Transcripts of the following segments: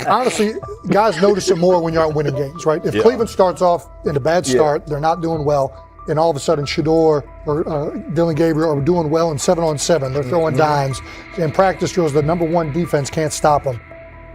honestly, guys notice it more when you're out winning games, right? If Cleveland starts off in a bad start, they're not doing well, and all of a sudden Shedeur or Dillon Gabriel are doing well in 7-on-7, they're throwing dimes, and practice drills, the number one defense can't stop them.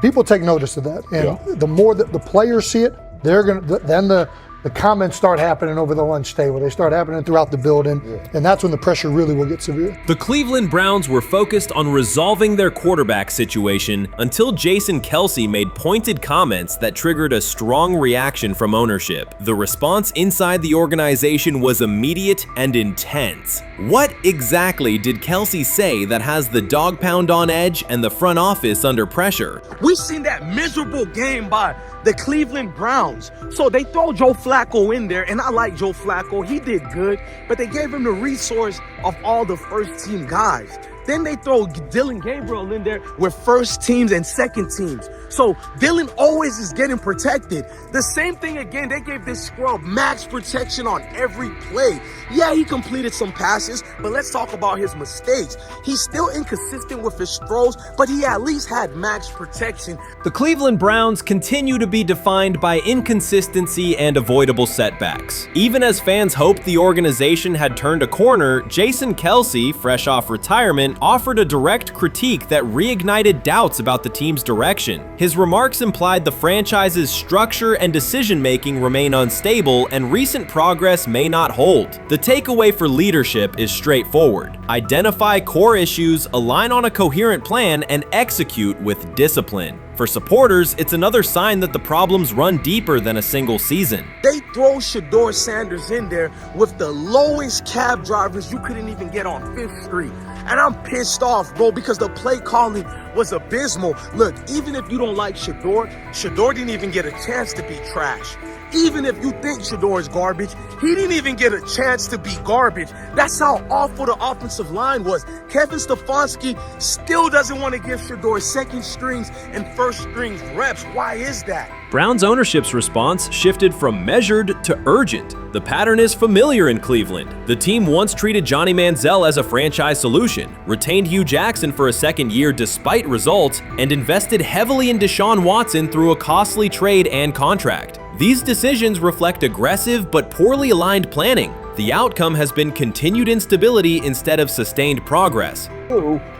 People take notice of that, and the more that the players see it, they're gonna then the comments start happening over the lunch table. They start happening throughout the building, and that's when the pressure really will get severe. The Cleveland Browns were focused on resolving their quarterback situation until Jason Kelce made pointed comments that triggered a strong reaction from ownership. The response inside the organization was immediate and intense. What exactly did Kelce say that has the dog pound on edge and the front office under pressure? We've seen that miserable game by the Cleveland Browns. So they throw Joe Flacco in there, and I like Joe Flacco. He did good, but they gave him the resource of all the first-team guys. Then they throw Dillon Gabriel in there with first teams and second teams. So Dillon always is getting protected. The same thing again, they gave this scrub max protection on every play. Yeah, he completed some passes, but let's talk about his mistakes. He's still inconsistent with his throws, but he at least had max protection. The Cleveland Browns continue to be defined by inconsistency and avoidable setbacks. Even as fans hoped the organization had turned a corner, Jason Kelce, fresh off retirement, offered a direct critique that reignited doubts about the team's direction. His remarks implied the franchise's structure and decision-making remain unstable and recent progress may not hold. The takeaway for leadership is straightforward. Identify core issues, align on a coherent plan, and execute with discipline. For supporters, it's another sign that the problems run deeper than a single season. They throw Shedeur Sanders in there with the lowest cab drivers you couldn't even get on 5th Street. And I'm pissed off, bro, because the play calling was abysmal. Look, even if you don't like Shedeur, Shedeur didn't even get a chance to be trash. Even if you think Shedeur is garbage, he didn't even get a chance to be garbage. That's how awful the offensive line was. Kevin Stefanski still doesn't want to give Shedeur second strings and first strings reps. Why is that? Browns ownership's response shifted from measured to urgent. The pattern is familiar in Cleveland. The team once treated Johnny Manziel as a franchise solution, retained Hugh Jackson for a second year despite results, and invested heavily in Deshaun Watson through a costly trade and contract. These decisions reflect aggressive but poorly aligned planning. The outcome has been continued instability instead of sustained progress.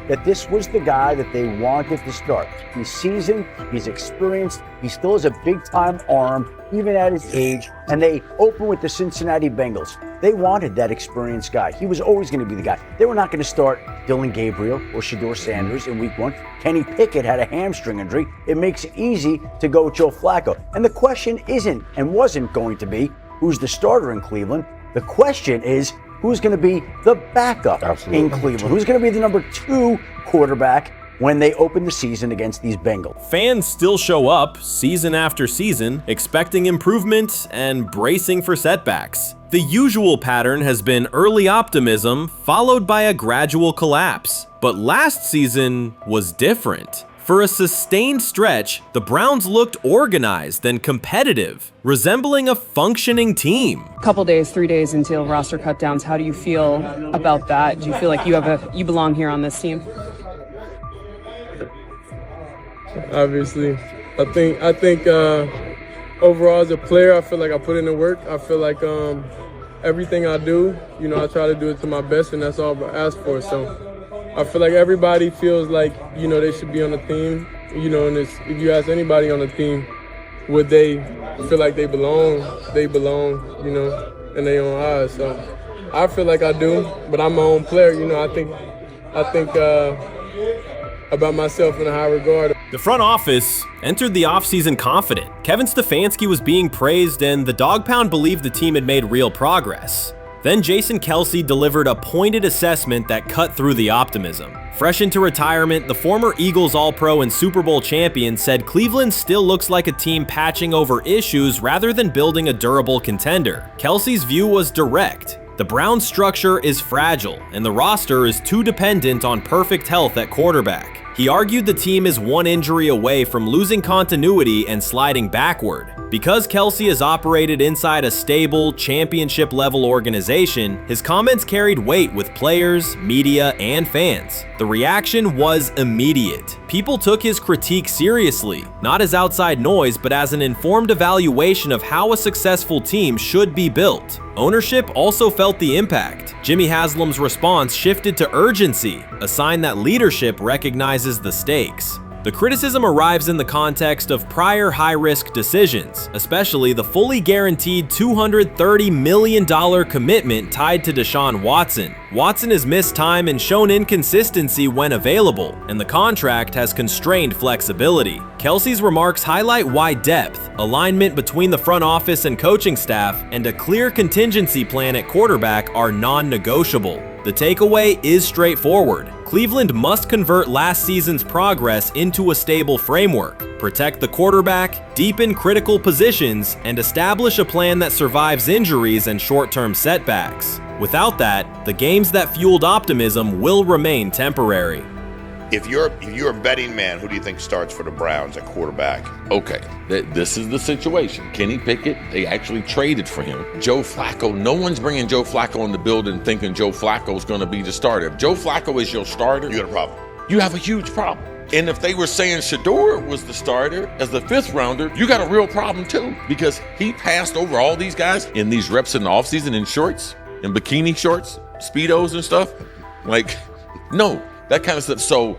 That this was the guy that they wanted to start. He's seasoned, he's experienced, he still has a big-time arm, even at his age, and they open with the Cincinnati Bengals. They wanted that experienced guy. He was always going to be the guy. They were not going to start Dillon Gabriel or Shedeur Sanders in week 1. Kenny Pickett had a hamstring injury. It makes it easy to go with Joe Flacco. And the question isn't and wasn't going to be who's the starter in Cleveland. The question is, who's going to be the backup in Cleveland? Who's going to be the number 2 quarterback when they open the season against these Bengals? Fans still show up season after season, expecting improvement and bracing for setbacks. The usual pattern has been early optimism followed by a gradual collapse. But last season was different. For a sustained stretch, the Browns looked organized and competitive, resembling a functioning team. Couple days, 3 days until roster cutdowns, how do you feel about that? Do you feel like you belong here on this team? Obviously, I think overall as a player, I feel like I put in the work. I feel like everything I do, I try to do it to my best, and that's all I ask for. So I feel like everybody feels like, they should be on the team, and if you ask anybody on the team, would they feel like they belong, in their own eyes. So I feel like I do, but I'm my own player, I think about myself in a high regard. The front office entered the offseason confident. Kevin Stefanski was being praised, and the Dog Pound believed the team had made real progress. Then Jason Kelce delivered a pointed assessment that cut through the optimism. Fresh into retirement, the former Eagles All-Pro and Super Bowl champion said Cleveland still looks like a team patching over issues rather than building a durable contender. Kelce's view was direct. The Browns' structure is fragile, and the roster is too dependent on perfect health at quarterback. He argued the team is one injury away from losing continuity and sliding backward. Because Kelce has operated inside a stable, championship-level organization, his comments carried weight with players, media, and fans. The reaction was immediate. People took his critique seriously, not as outside noise, but as an informed evaluation of how a successful team should be built. Ownership also felt the impact. Jimmy Haslam's response shifted to urgency, a sign that leadership recognizes the stakes. The criticism arrives in the context of prior high-risk decisions, especially the fully guaranteed $230 million commitment tied to Deshaun Watson. Watson has missed time and shown inconsistency when available, and the contract has constrained flexibility. Kelce's remarks highlight why depth, alignment between the front office and coaching staff, and a clear contingency plan at quarterback are non-negotiable. The takeaway is straightforward. Cleveland must convert last season's progress into a stable framework, protect the quarterback, deepen critical positions, and establish a plan that survives injuries and short-term setbacks. Without that, the games that fueled optimism will remain temporary. If you're a betting man, who do you think starts for the Browns at quarterback? Okay, this is the situation. Kenny Pickett, they actually traded for him. Joe Flacco, no one's bringing Joe Flacco in the building thinking Joe Flacco's going to be the starter. If Joe Flacco is your starter, You got a problem. you have a huge problem. And if they were saying Shedeur was the starter as the 5th rounder, you got a real problem too, because he passed over all these guys in these reps in the offseason in shorts, in bikini shorts, Speedos and stuff. Like, no. That kind of stuff. So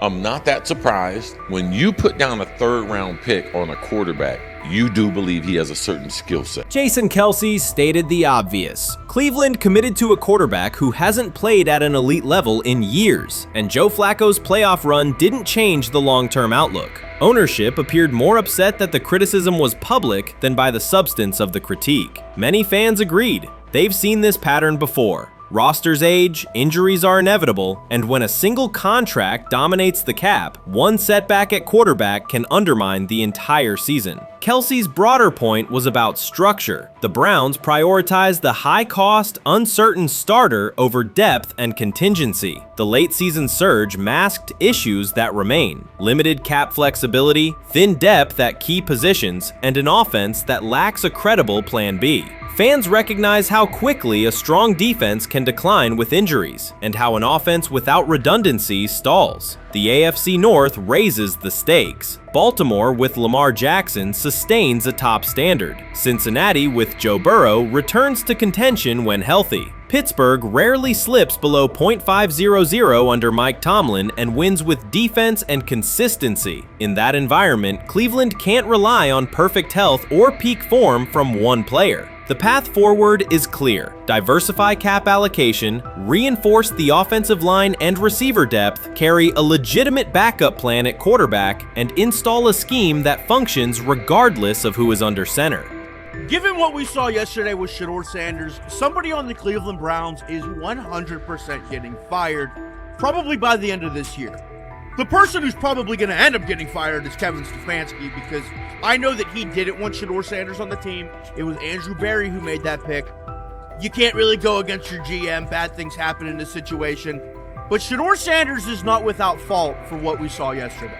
I'm not that surprised when you put down a 3rd round pick on a quarterback. You do believe he has a certain skill set. Jason Kelce stated the obvious. Cleveland committed to a quarterback who hasn't played at an elite level in years, and Joe Flacco's playoff run didn't change the long-term outlook. Ownership appeared more upset that the criticism was public than by the substance of the critique. Many fans agreed. They've seen this pattern before. Rosters age, injuries are inevitable, and when a single contract dominates the cap, one setback at quarterback can undermine the entire season. Kelce's broader point was about structure. The Browns prioritized the high-cost, uncertain starter over depth and contingency. The late-season surge masked issues that remain: limited cap flexibility, thin depth at key positions, and an offense that lacks a credible plan B. Fans recognize how quickly a strong defense can decline with injuries, and how an offense without redundancy stalls. The AFC North raises the stakes. Baltimore with Lamar Jackson sustains a top standard. Cincinnati with Joe Burrow returns to contention when healthy. Pittsburgh rarely slips below .500 under Mike Tomlin and wins with defense and consistency. In that environment, Cleveland can't rely on perfect health or peak form from one player. The path forward is clear. Diversify cap allocation, reinforce the offensive line and receiver depth, carry a legitimate backup plan at quarterback, and install a scheme that functions regardless of who is under center. Given what we saw yesterday with Shedeur Sanders, somebody on the Cleveland Browns is 100% getting fired, probably by the end of this year. The person who's probably going to end up getting fired is Kevin Stefanski, because I know that he didn't want Shedeur Sanders on the team. It was Andrew Berry who made that pick. You can't really go against your GM. Bad things happen in this situation. But Shedeur Sanders is not without fault for what we saw yesterday.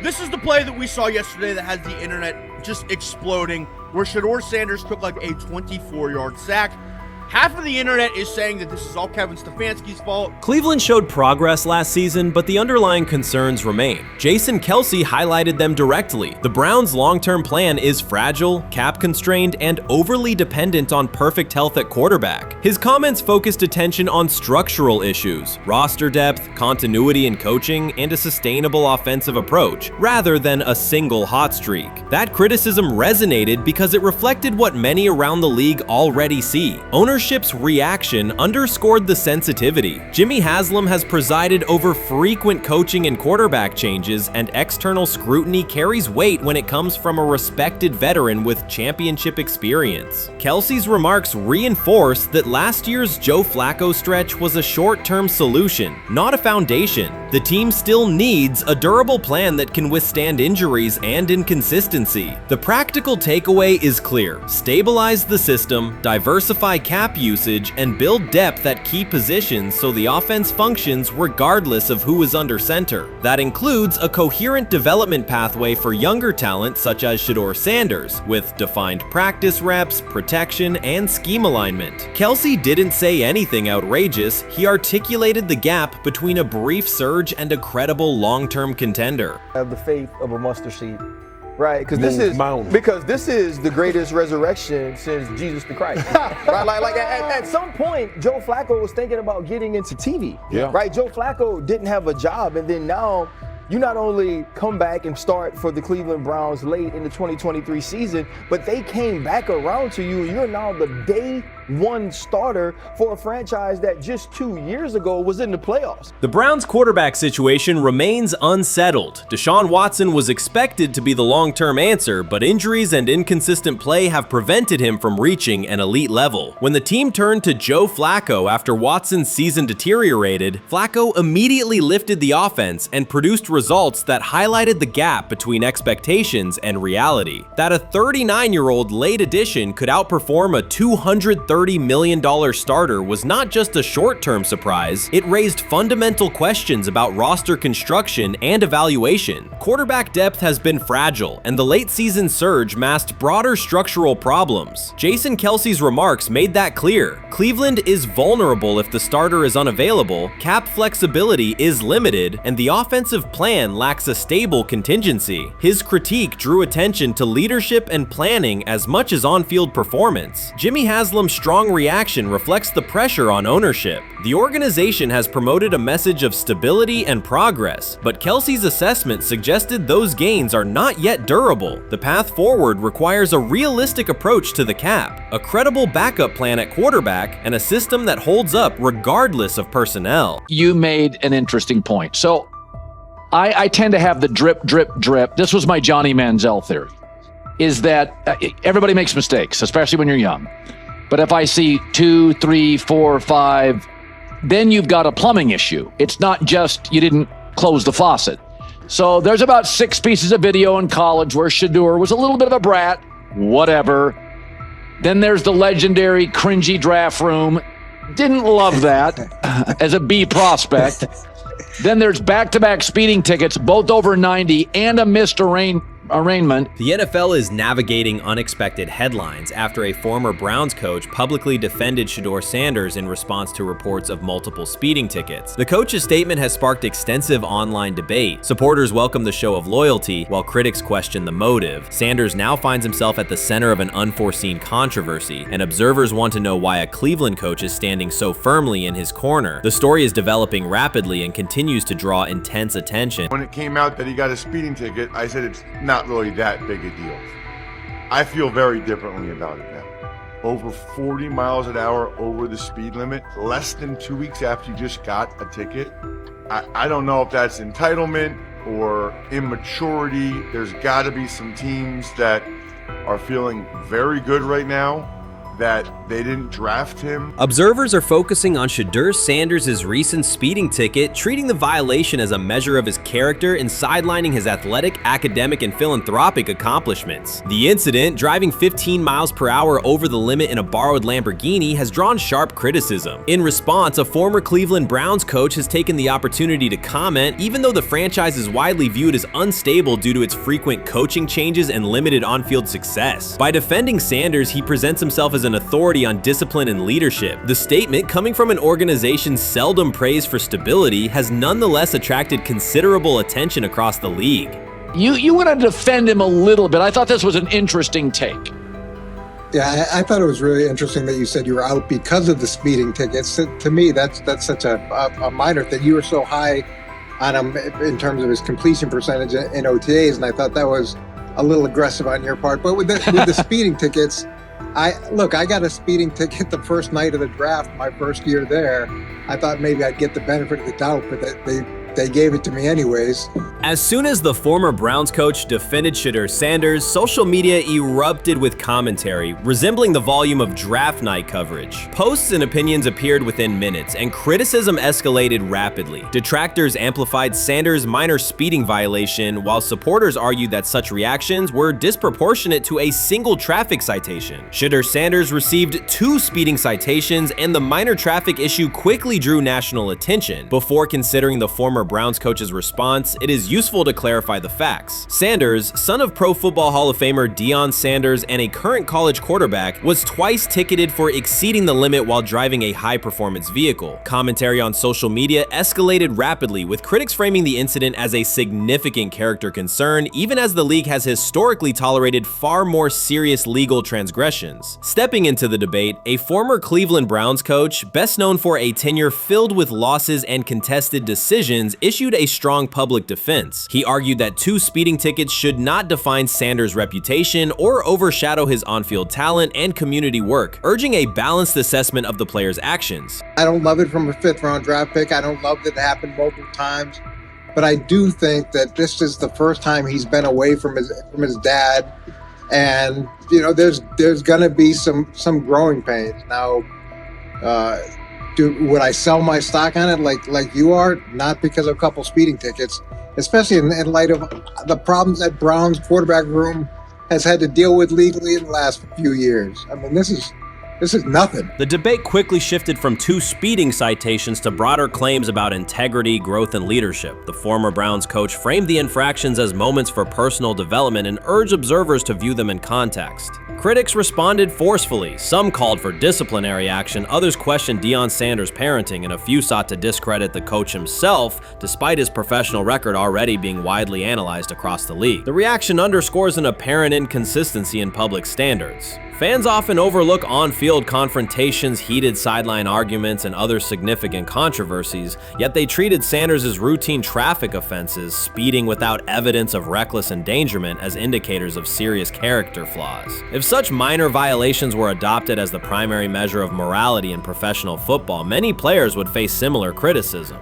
This is the play that we saw yesterday that has the internet just exploding, where Shedeur Sanders took like a 24-yard sack. Half of the internet is saying that this is all Kevin Stefanski's fault. Cleveland showed progress last season, but the underlying concerns remain. Jason Kelce highlighted them directly. The Browns' long-term plan is fragile, cap-constrained, and overly dependent on perfect health at quarterback. His comments focused attention on structural issues, roster depth, continuity in coaching, and a sustainable offensive approach, rather than a single hot streak. That criticism resonated because it reflected what many around the league already see. Ownership's reaction underscored the sensitivity. Jimmy Haslam has presided over frequent coaching and quarterback changes, and external scrutiny carries weight when it comes from a respected veteran with championship experience. Kelce's remarks reinforce that last year's Joe Flacco stretch was a short-term solution, not a foundation. The team still needs a durable plan that can withstand injuries and inconsistency. The practical takeaway is clear: stabilize the system, diversify cap cap usage and build depth at key positions so the offense functions regardless of who is under center. That includes a coherent development pathway for younger talent such as Shedeur Sanders, with defined practice reps, protection, and scheme alignment. Kelce didn't say anything outrageous. He articulated the gap between a brief surge and a credible long-term contender. I have the faith of a mustard seed. Right, because this is the greatest resurrection since Jesus the Christ. Right, like at some point, Joe Flacco was thinking about getting into TV. Yeah. Right, Joe Flacco didn't have a job, and then now you not only come back and start for the Cleveland Browns late in the 2023 season, but they came back around to you. You're now the day one starter for a franchise that just 2 years ago was in the playoffs. The Browns' quarterback situation remains unsettled. Deshaun Watson was expected to be the long-term answer, but injuries and inconsistent play have prevented him from reaching an elite level. When the team turned to Joe Flacco after Watson's season deteriorated, Flacco immediately lifted the offense and produced results that highlighted the gap between expectations and reality. That a 39-year-old late addition could outperform a $230 million starter was not just a short-term surprise, it raised fundamental questions about roster construction and evaluation. Quarterback depth has been fragile, and the late-season surge masked broader structural problems. Jason Kelce's remarks made that clear. Cleveland is vulnerable if the starter is unavailable, cap flexibility is limited, and the offensive plan lacks a stable contingency. His critique drew attention to leadership and planning as much as on-field performance. Jimmy Haslam's strong reaction reflects the pressure on ownership. The organization has promoted a message of stability and progress, but Kelce's assessment suggested those gains are not yet durable. The path forward requires a realistic approach to the cap, a credible backup plan at quarterback, and a system that holds up regardless of personnel. You made an interesting point. So I tend to have the drip, drip, drip. This was my Johnny Manziel theory, is that everybody makes mistakes, especially when you're young. But if I see 2, 3, 4, 5, then you've got a plumbing issue. It's not just you didn't close the faucet. So there's about 6 pieces of video in college where Shedeur was a little bit of a brat, whatever. Then there's the legendary cringy draft room. Didn't love that as a B prospect. Then there's back-to-back speeding tickets, both over 90, and a missed arraignment. The NFL is navigating unexpected headlines after a former Browns coach publicly defended Shedeur Sanders in response to reports of multiple speeding tickets. The coach's statement has sparked extensive online debate. Supporters welcome the show of loyalty, while critics question the motive. Sanders now finds himself at the center of an unforeseen controversy, and observers want to know why a Cleveland coach is standing so firmly in his corner. The story is developing rapidly and continues to draw intense attention. When it came out that he got a speeding ticket, I said it's not really that big a deal. I feel very differently about it now. Over 40 miles an hour over the speed limit, less than 2 weeks after you just got a ticket. I don't know if that's entitlement or immaturity. There's got to be some teams that are feeling very good right now that they didn't draft him. Observers are focusing on Shedeur Sanders' recent speeding ticket, treating the violation as a measure of his character and sidelining his athletic, academic, and philanthropic accomplishments. The incident, driving 15 miles per hour over the limit in a borrowed Lamborghini, has drawn sharp criticism. In response, a former Cleveland Browns coach has taken the opportunity to comment, even though the franchise is widely viewed as unstable due to its frequent coaching changes and limited on-field success. By defending Sanders, he presents himself as an authority on discipline and leadership. The statement, coming from an organization seldom praised for stability, has nonetheless attracted considerable attention across the league. You want to defend him a little bit. I thought this was an interesting take. Yeah, I thought it was really interesting that you said you were out because of the speeding tickets. To me, that's such a minor thing. You were so high on him in terms of his completion percentage in OTAs, and I thought that was a little aggressive on your part. But with the speeding tickets, I got a speeding ticket the first night of the draft, my first year there. I thought maybe I'd get the benefit of the doubt, but they gave it to me anyways. As soon as the former Browns coach defended Shedeur Sanders, social media erupted with commentary, resembling the volume of draft night coverage. Posts and opinions appeared within minutes, and criticism escalated rapidly. Detractors amplified Sanders' minor speeding violation, while supporters argued that such reactions were disproportionate to a single traffic citation. Shedeur Sanders received 2 speeding citations, and the minor traffic issue quickly drew national attention. Before considering the former Browns coach's response, it is useful to clarify the facts. Sanders, son of Pro Football Hall of Famer Deion Sanders and a current college quarterback, was twice ticketed for exceeding the limit while driving a high-performance vehicle. Commentary on social media escalated rapidly, with critics framing the incident as a significant character concern, even as the league has historically tolerated far more serious legal transgressions. Stepping into the debate, a former Cleveland Browns coach, best known for a tenure filled with losses and contested decisions, issued a strong public defense. He argued that 2 speeding tickets should not define Sanders' reputation or overshadow his on-field talent and community work, urging a balanced assessment of the player's actions. I don't love it from a 5th-round draft pick. I don't love that it happened multiple times. But I do think that this is the first time he's been away from his dad. And, you know, there's going to be some growing pains. Now, would I sell my stock on it like you are? Not because of a couple speeding tickets, especially in light of the problems that Brown's quarterback room has had to deal with legally in the last few years. I mean, this is nothing. The debate quickly shifted from 2 speeding citations to broader claims about integrity, growth, and leadership. The former Browns coach framed the infractions as moments for personal development and urged observers to view them in context. Critics responded forcefully. Some called for disciplinary action, others questioned Deion Sanders' parenting, and a few sought to discredit the coach himself, despite his professional record already being widely analyzed across the league. The reaction underscores an apparent inconsistency in public standards. Fans often overlook on-field confrontations, heated sideline arguments, and other significant controversies, yet they treated Sanders' as routine traffic offenses, speeding without evidence of reckless endangerment, as indicators of serious character flaws. If such minor violations were adopted as the primary measure of morality in professional football, many players would face similar criticism.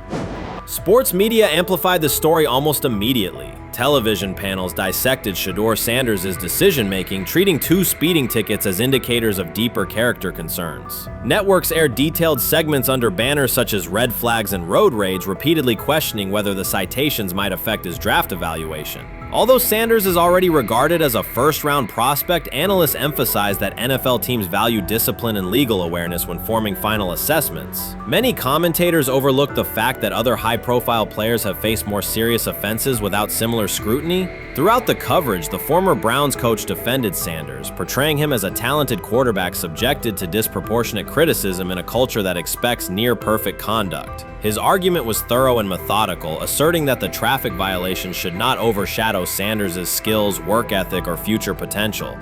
Sports media amplified the story almost immediately. Television panels dissected Shedeur Sanders' decision-making, treating 2 speeding tickets as indicators of deeper character concerns. Networks aired detailed segments under banners such as red flags and road rage, repeatedly questioning whether the citations might affect his draft evaluation. Although Sanders is already regarded as a first-round prospect, analysts emphasize that NFL teams value discipline and legal awareness when forming final assessments. Many commentators overlook the fact that other high-profile players have faced more serious offenses without similar scrutiny. Throughout the coverage, the former Browns coach defended Sanders, portraying him as a talented quarterback subjected to disproportionate criticism in a culture that expects near-perfect conduct. His argument was thorough and methodical, asserting that the traffic violation should not overshadow Sanders' skills, work ethic, or future potential.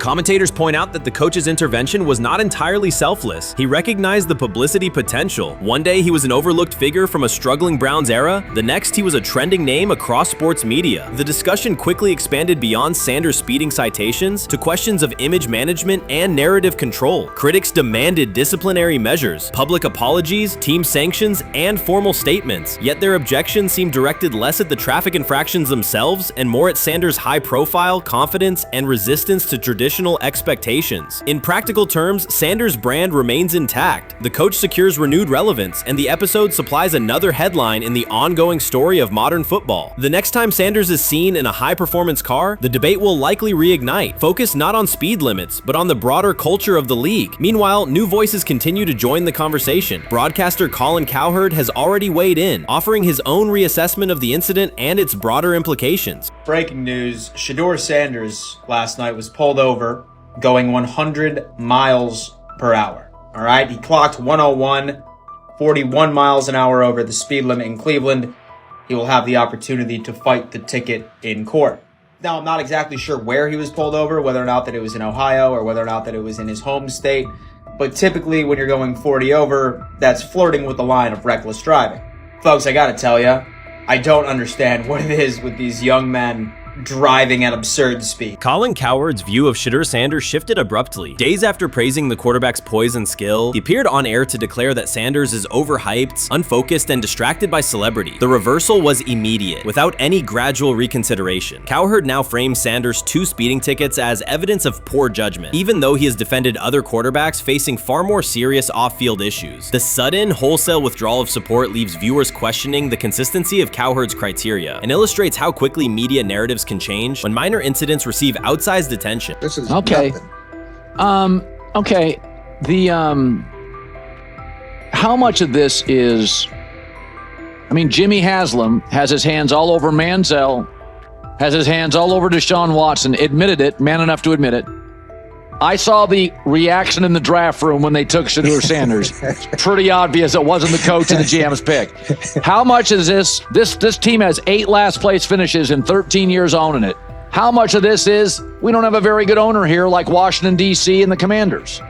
Commentators point out that the coach's intervention was not entirely selfless. He recognized the publicity potential. One day he was an overlooked figure from a struggling Browns era, the next he was a trending name across sports media. The discussion quickly expanded beyond Sanders' speeding citations to questions of image management and narrative control. Critics demanded disciplinary measures, public apologies, team sanctions, and formal statements, yet their objections seemed directed less at the traffic infractions themselves and more at Sanders' high profile, confidence, and resistance to traditional expectations. In practical terms, Sanders' brand remains intact. The coach secures renewed relevance, and the episode supplies another headline in the ongoing story of modern football. The next time Sanders is seen in a high-performance car, the debate will likely reignite, focused not on speed limits, but on the broader culture of the league. Meanwhile, new voices continue to join the conversation. Broadcaster Colin Cowherd has already weighed in, offering his own reassessment of the incident and its broader implications. Breaking news, Shedeur Sanders last night was pulled over going 100 miles per hour. All right, he clocked 101, 41 miles an hour over the speed limit in Cleveland. He will have the opportunity to fight the ticket in court. Now, I'm not exactly sure where he was pulled over, whether or not that it was in Ohio or whether or not that it was in his home state. But typically when you're going 40 over, that's flirting with the line of reckless driving. Folks, I gotta tell you, I don't understand what it is with these young men driving at absurd speed. Colin Cowherd's view of Shedeur Sanders shifted abruptly. Days after praising the quarterback's poise and skill, he appeared on air to declare that Sanders is overhyped, unfocused, and distracted by celebrity. The reversal was immediate, without any gradual reconsideration. Cowherd now frames Sanders' 2 speeding tickets as evidence of poor judgment, even though he has defended other quarterbacks facing far more serious off-field issues. The sudden, wholesale withdrawal of support leaves viewers questioning the consistency of Cowherd's criteria and illustrates how quickly media narratives can change when minor incidents receive outsized attention. This is Okay. nothing. Okay. How much of this is, I mean, Jimmy Haslam has his hands all over Manziel, has his hands all over Deshaun Watson, admitted it, man enough to admit it. I saw the reaction in the draft room when they took Shedeur Sanders. It's pretty obvious it wasn't the coach and the GM's pick. How much is this team has 8 last place finishes in 13 years owning it. How much of this is we don't have a very good owner here like Washington, D.C. and the Commanders?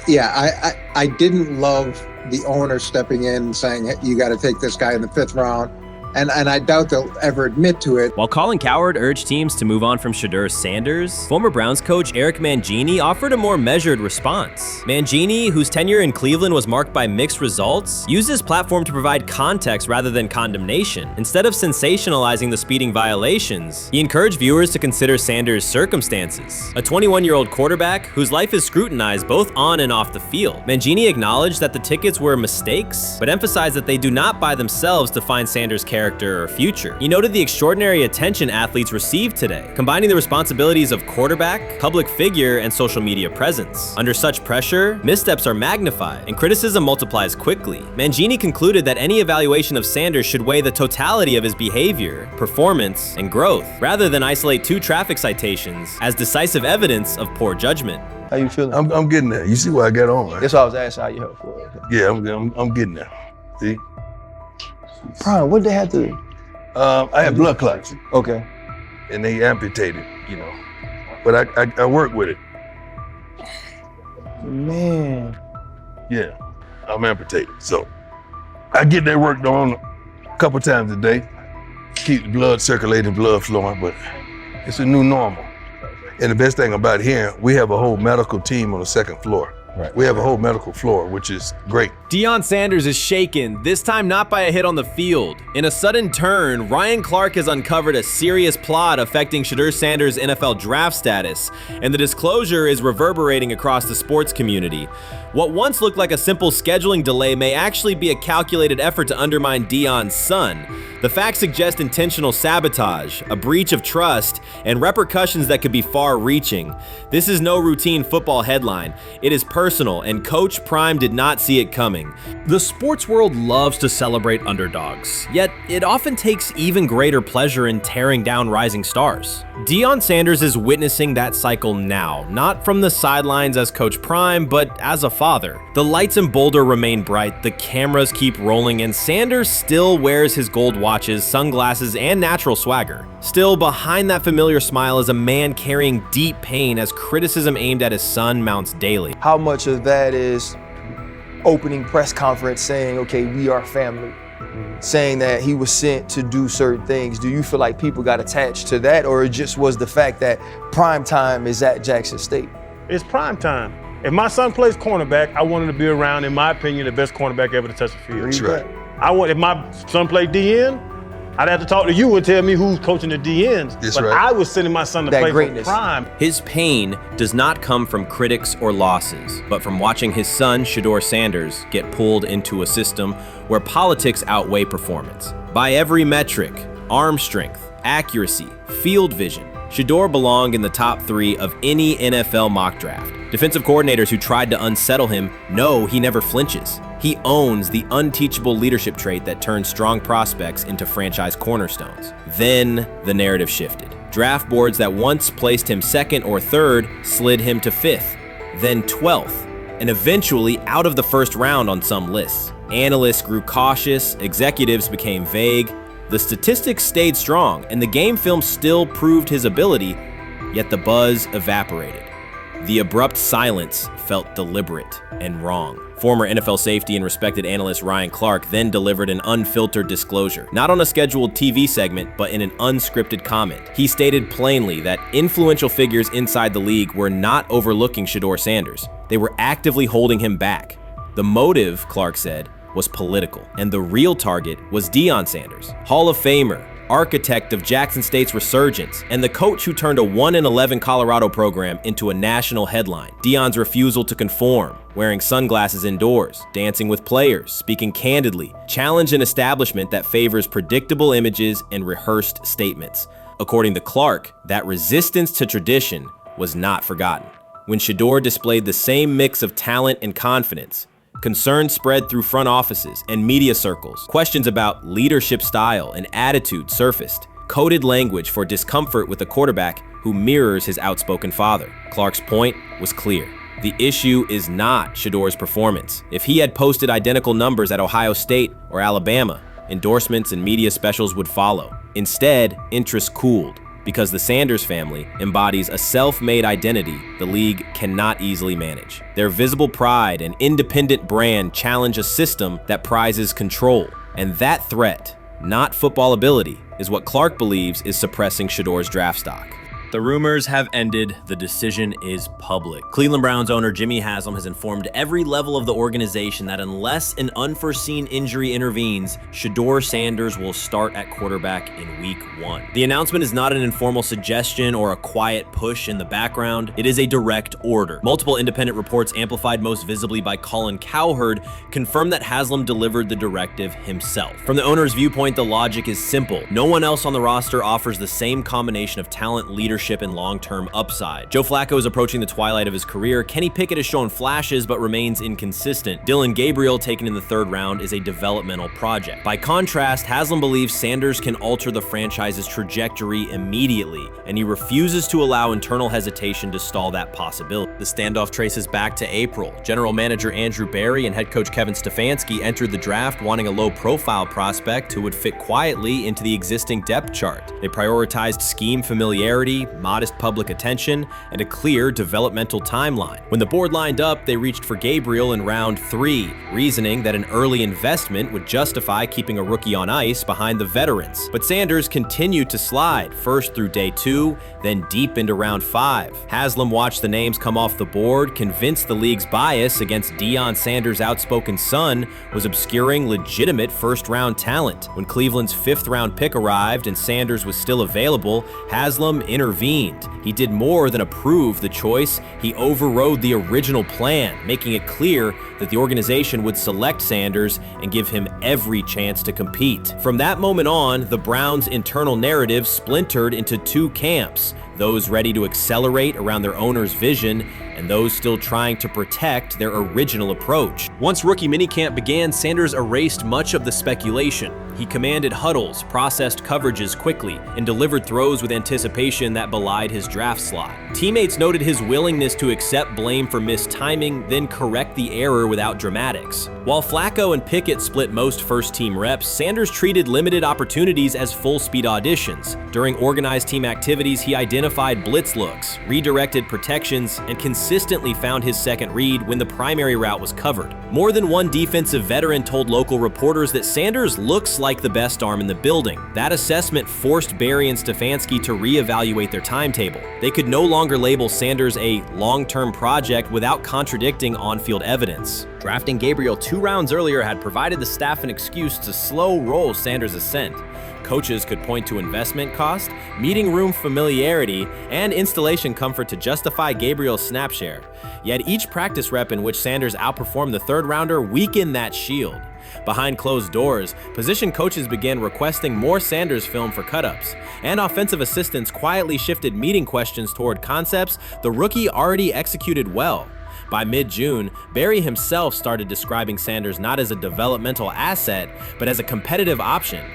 Yeah, I didn't love the owner stepping in and saying, hey, you got to take this guy in the 5th round. And I doubt they'll ever admit to it. While Colin Cowherd urged teams to move on from Shedeur Sanders, former Browns coach Eric Mangini offered a more measured response. Mangini, whose tenure in Cleveland was marked by mixed results, used his platform to provide context rather than condemnation. Instead of sensationalizing the speeding violations, he encouraged viewers to consider Sanders' circumstances. A 21-year-old quarterback whose life is scrutinized both on and off the field. Mangini acknowledged that the tickets were mistakes, but emphasized that they do not by themselves define Sanders' character or future. He noted the extraordinary attention athletes received today, combining the responsibilities of quarterback, public figure, and social media presence. Under such pressure, missteps are magnified, and criticism multiplies quickly. Mangini concluded that any evaluation of Sanders should weigh the totality of his behavior, performance, and growth, rather than isolate 2 traffic citations as decisive evidence of poor judgment. How you feeling? I'm getting there. You see what I got on, right? That's why I was asking how you help for it. Yeah, I'm getting there. See? Brian, what they had to? I had blood clots. Okay. And they amputated, But I work with it. Man. Yeah, I'm amputated. So I get that worked on a couple times a day. Keep the blood circulating, blood flowing, but it's a new normal. And the best thing about here, we have a whole medical team on the 2nd floor. Right. We have a whole medical floor, which is great. Deion Sanders is shaken, this time not by a hit on the field. In a sudden turn, Ryan Clark has uncovered a serious plot affecting Shedeur Sanders' NFL draft status, and the disclosure is reverberating across the sports community. What once looked like a simple scheduling delay may actually be a calculated effort to undermine Deion's son. The facts suggest intentional sabotage, a breach of trust, and repercussions that could be far-reaching. This is no routine football headline. It is personal, and Coach Prime did not see it coming. The sports world loves to celebrate underdogs, yet it often takes even greater pleasure in tearing down rising stars. Deion Sanders is witnessing that cycle now, not from the sidelines as Coach Prime, but as a father. The lights in Boulder remain bright, the cameras keep rolling, and Sanders still wears his gold watches, sunglasses, and natural swagger. Still, behind that familiar smile is a man carrying deep pain as criticism aimed at his son mounts daily. How much of that is opening press conference saying, okay, we are family, saying that he was sent to do certain things? Do you feel like people got attached to that, or it just was the fact that prime time is at Jackson State? It's prime time. If my son plays cornerback, I want him to be around, in my opinion, the best cornerback ever to touch the field. That's right. If my son played DN, I'd have to talk to you and tell me who's coaching the DNs. That's but right. I was sending my son to play for prime. His pain does not come from critics or losses, but from watching his son, Shedeur Sanders, get pulled into a system where politics outweigh performance. By every metric, arm strength, accuracy, field vision, Shedeur belonged in the top 3 of any NFL mock draft. Defensive coordinators who tried to unsettle him know he never flinches. He owns the unteachable leadership trait that turns strong prospects into franchise cornerstones. Then the narrative shifted. Draft boards that once placed him 2nd or 3rd slid him to 5th, then 12th, and eventually out of the 1st round on some lists. Analysts grew cautious, executives became vague. The statistics stayed strong, and the game film still proved his ability, yet the buzz evaporated. The abrupt silence felt deliberate and wrong. Former NFL safety and respected analyst Ryan Clark then delivered an unfiltered disclosure, not on a scheduled TV segment, but in an unscripted comment. He stated plainly that influential figures inside the league were not overlooking Shedeur Sanders. They were actively holding him back. The motive, Clark said, was political, and the real target was Deion Sanders, Hall of Famer, architect of Jackson State's resurgence, and the coach who turned a 1-11 Colorado program into a national headline. Deion's refusal to conform, wearing sunglasses indoors, dancing with players, speaking candidly, challenged an establishment that favors predictable images and rehearsed statements. According to Clark, that resistance to tradition was not forgotten. When Shedeur displayed the same mix of talent and confidence, concern spread through front offices and media circles. Questions about leadership style and attitude surfaced. Coded language for discomfort with a quarterback who mirrors his outspoken father. Clark's point was clear. The issue is not Shedeur's performance. If he had posted identical numbers at Ohio State or Alabama, endorsements and media specials would follow. Instead, interest cooled, because the Sanders family embodies a self-made identity the league cannot easily manage. Their visible pride and independent brand challenge a system that prizes control. And that threat, not football ability, is what Clark believes is suppressing Shedeur's draft stock. The rumors have ended. The decision is public. Cleveland Browns owner Jimmy Haslam has informed every level of the organization that unless an unforeseen injury intervenes, Shedeur Sanders will start at quarterback in week 1. The announcement is not an informal suggestion or a quiet push in the background. It is a direct order. Multiple independent reports, amplified most visibly by Colin Cowherd, confirm that Haslam delivered the directive himself. From the owner's viewpoint, the logic is simple. No one else on the roster offers the same combination of talent, leadership, and long-term upside. Joe Flacco is approaching the twilight of his career. Kenny Pickett has shown flashes but remains inconsistent. Dillon Gabriel, taken in the 3rd round, is a developmental project. By contrast, Haslam believes Sanders can alter the franchise's trajectory immediately, and he refuses to allow internal hesitation to stall that possibility. The standoff traces back to April. General manager Andrew Berry and head coach Kevin Stefanski entered the draft wanting a low-profile prospect who would fit quietly into the existing depth chart. They prioritized scheme familiarity, modest public attention, and a clear developmental timeline. When the board lined up, they reached for Gabriel in round 3, reasoning that an early investment would justify keeping a rookie on ice behind the veterans. But Sanders continued to slide, first through day 2, then deep into round 5. Haslam watched the names come off the board, convinced the league's bias against Deion Sanders' outspoken son was obscuring legitimate first-round talent. When Cleveland's 5th-round pick arrived and Sanders was still available, Haslam intervened. He did more than approve the choice. He overrode the original plan, making it clear that the organization would select Sanders and give him every chance to compete. From that moment on, the Browns' internal narrative splintered into 2 camps, those ready to accelerate around their owner's vision and those still trying to protect their original approach. Once rookie minicamp began, Sanders erased much of the speculation. He commanded huddles, processed coverages quickly, and delivered throws with anticipation that belied his draft slot. Teammates noted his willingness to accept blame for missed timing, then correct the error without dramatics. While Flacco and Pickett split most first-team reps, Sanders treated limited opportunities as full-speed auditions. During organized team activities, he identified blitz looks, redirected protections, and consistently found his second read when the primary route was covered. More than one defensive veteran told local reporters that Sanders looks like the best arm in the building. That assessment forced Berry and Stefanski to reevaluate their timetable. They could no longer label Sanders a long-term project without contradicting on-field evidence. Drafting Gabriel 2 rounds earlier had provided the staff an excuse to slow roll Sanders' ascent. Coaches could point to investment cost, meeting room familiarity, and installation comfort to justify Gabriel's snap share. Yet each practice rep in which Sanders outperformed the 3rd rounder weakened that shield. Behind closed doors, position coaches began requesting more Sanders film for cut-ups, and offensive assistants quietly shifted meeting questions toward concepts the rookie already executed well. By mid-June, Berry himself started describing Sanders not as a developmental asset, but as a competitive option.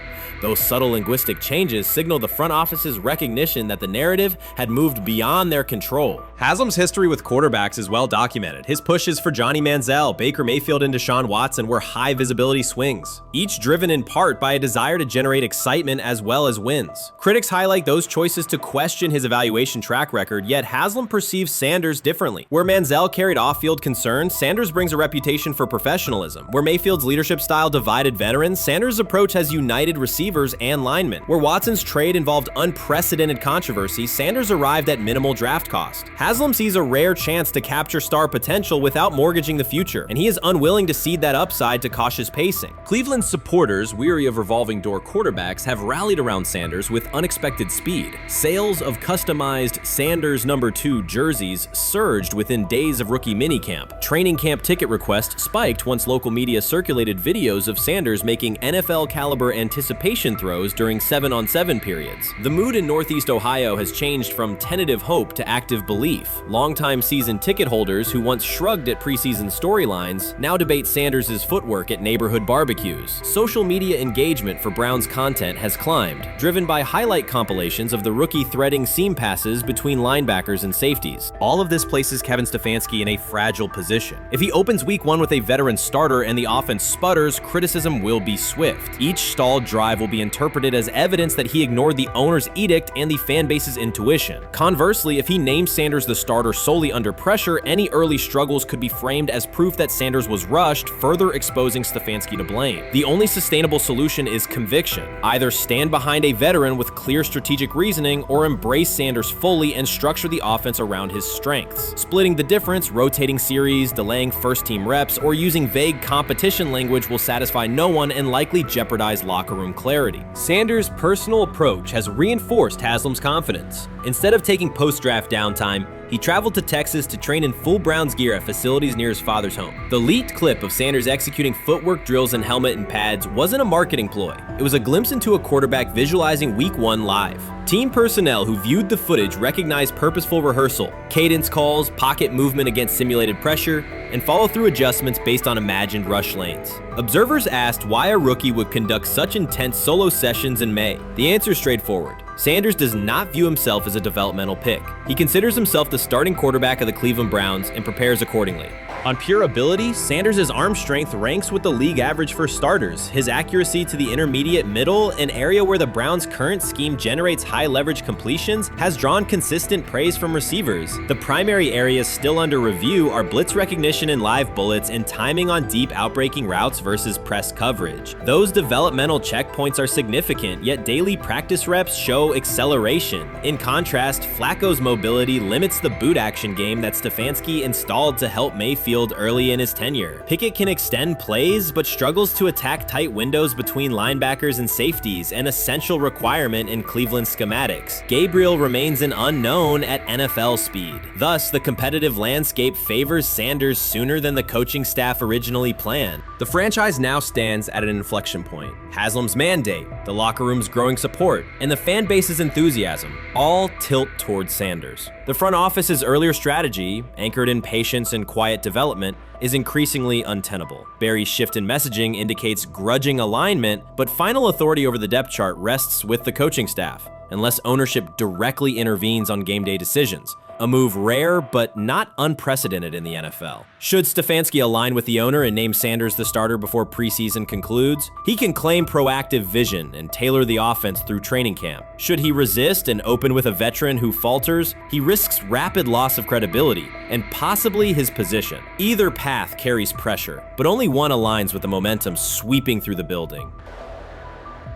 Those subtle linguistic changes signal the front office's recognition that the narrative had moved beyond their control. Haslam's history with quarterbacks is well documented. His pushes for Johnny Manziel, Baker Mayfield, and Deshaun Watson were high-visibility swings, each driven in part by a desire to generate excitement as well as wins. Critics highlight those choices to question his evaluation track record, yet Haslam perceives Sanders differently. Where Manziel carried off-field concerns, Sanders brings a reputation for professionalism. Where Mayfield's leadership style divided veterans, Sanders' approach has united receivers and linemen. Where Watson's trade involved unprecedented controversy, Sanders arrived at minimal draft cost. Haslam sees a rare chance to capture star potential without mortgaging the future, and he is unwilling to cede that upside to cautious pacing. Cleveland's supporters, weary of revolving door quarterbacks, have rallied around Sanders with unexpected speed. Sales of customized Sanders number 2 jerseys surged within days of rookie minicamp. Training camp ticket requests spiked once local media circulated videos of Sanders making NFL-caliber anticipation throws during 7-on-7 periods. The mood in Northeast Ohio has changed from tentative hope to active belief. Longtime season ticket holders who once shrugged at preseason storylines now debate Sanders' footwork at neighborhood barbecues. Social media engagement for Brown's content has climbed, driven by highlight compilations of the rookie threading seam passes between linebackers and safeties. All of this places Kevin Stefanski in a fragile position. If he opens week 1 with a veteran starter and the offense sputters, criticism will be swift. Each stalled drive will be interpreted as evidence that he ignored the owner's edict and the fan base's intuition. Conversely, if he names Sanders the starter solely under pressure, any early struggles could be framed as proof that Sanders was rushed, further exposing Stefanski to blame. The only sustainable solution is conviction. Either stand behind a veteran with clear strategic reasoning or embrace Sanders fully and structure the offense around his strengths. Splitting the difference, rotating series, delaying first-team reps, or using vague competition language will satisfy no one and likely jeopardize locker room clarity. Sanders' personal approach has reinforced Haslam's confidence. Instead of taking post-draft downtime, he traveled to Texas to train in full Browns gear at facilities near his father's home. The leaked clip of Sanders executing footwork drills in helmet and pads wasn't a marketing ploy. It was a glimpse into a quarterback visualizing Week 1 live. Team personnel who viewed the footage recognized purposeful rehearsal, cadence calls, pocket movement against simulated pressure, and follow-through adjustments based on imagined rush lanes. Observers asked why a rookie would conduct such intense solo sessions in May. The answer is straightforward. Sanders does not view himself as a developmental pick. He considers himself the starting quarterback of the Cleveland Browns and prepares accordingly. On pure ability, Sanders' arm strength ranks with the league average for starters. His accuracy to the intermediate middle, an area where the Browns' current scheme generates high-leverage completions, has drawn consistent praise from receivers. The primary areas still under review are blitz recognition and live bullets and timing on deep outbreaking routes versus press coverage. Those developmental checkpoints are significant, yet daily practice reps show acceleration. In contrast, Flacco's mobility limits the boot action game that Stefanski installed to help Mayfield early in his tenure. Pickett can extend plays, but struggles to attack tight windows between linebackers and safeties, an essential requirement in Cleveland schematics. Gabriel remains an unknown at NFL speed. Thus, the competitive landscape favors Sanders sooner than the coaching staff originally planned. The franchise now stands at an inflection point. Haslam's mandate, the locker room's growing support, and the fan base's enthusiasm all tilt towards Sanders. The front office's earlier strategy, anchored in patience and quiet development, is increasingly untenable. Barry's shift in messaging indicates grudging alignment, but final authority over the depth chart rests with the coaching staff, unless ownership directly intervenes on game day decisions. A move rare, but not unprecedented in the NFL. Should Stefanski align with the owner and name Sanders the starter before preseason concludes, he can claim proactive vision and tailor the offense through training camp. Should he resist and open with a veteran who falters, he risks rapid loss of credibility and possibly his position. Either path carries pressure, but only one aligns with the momentum sweeping through the building.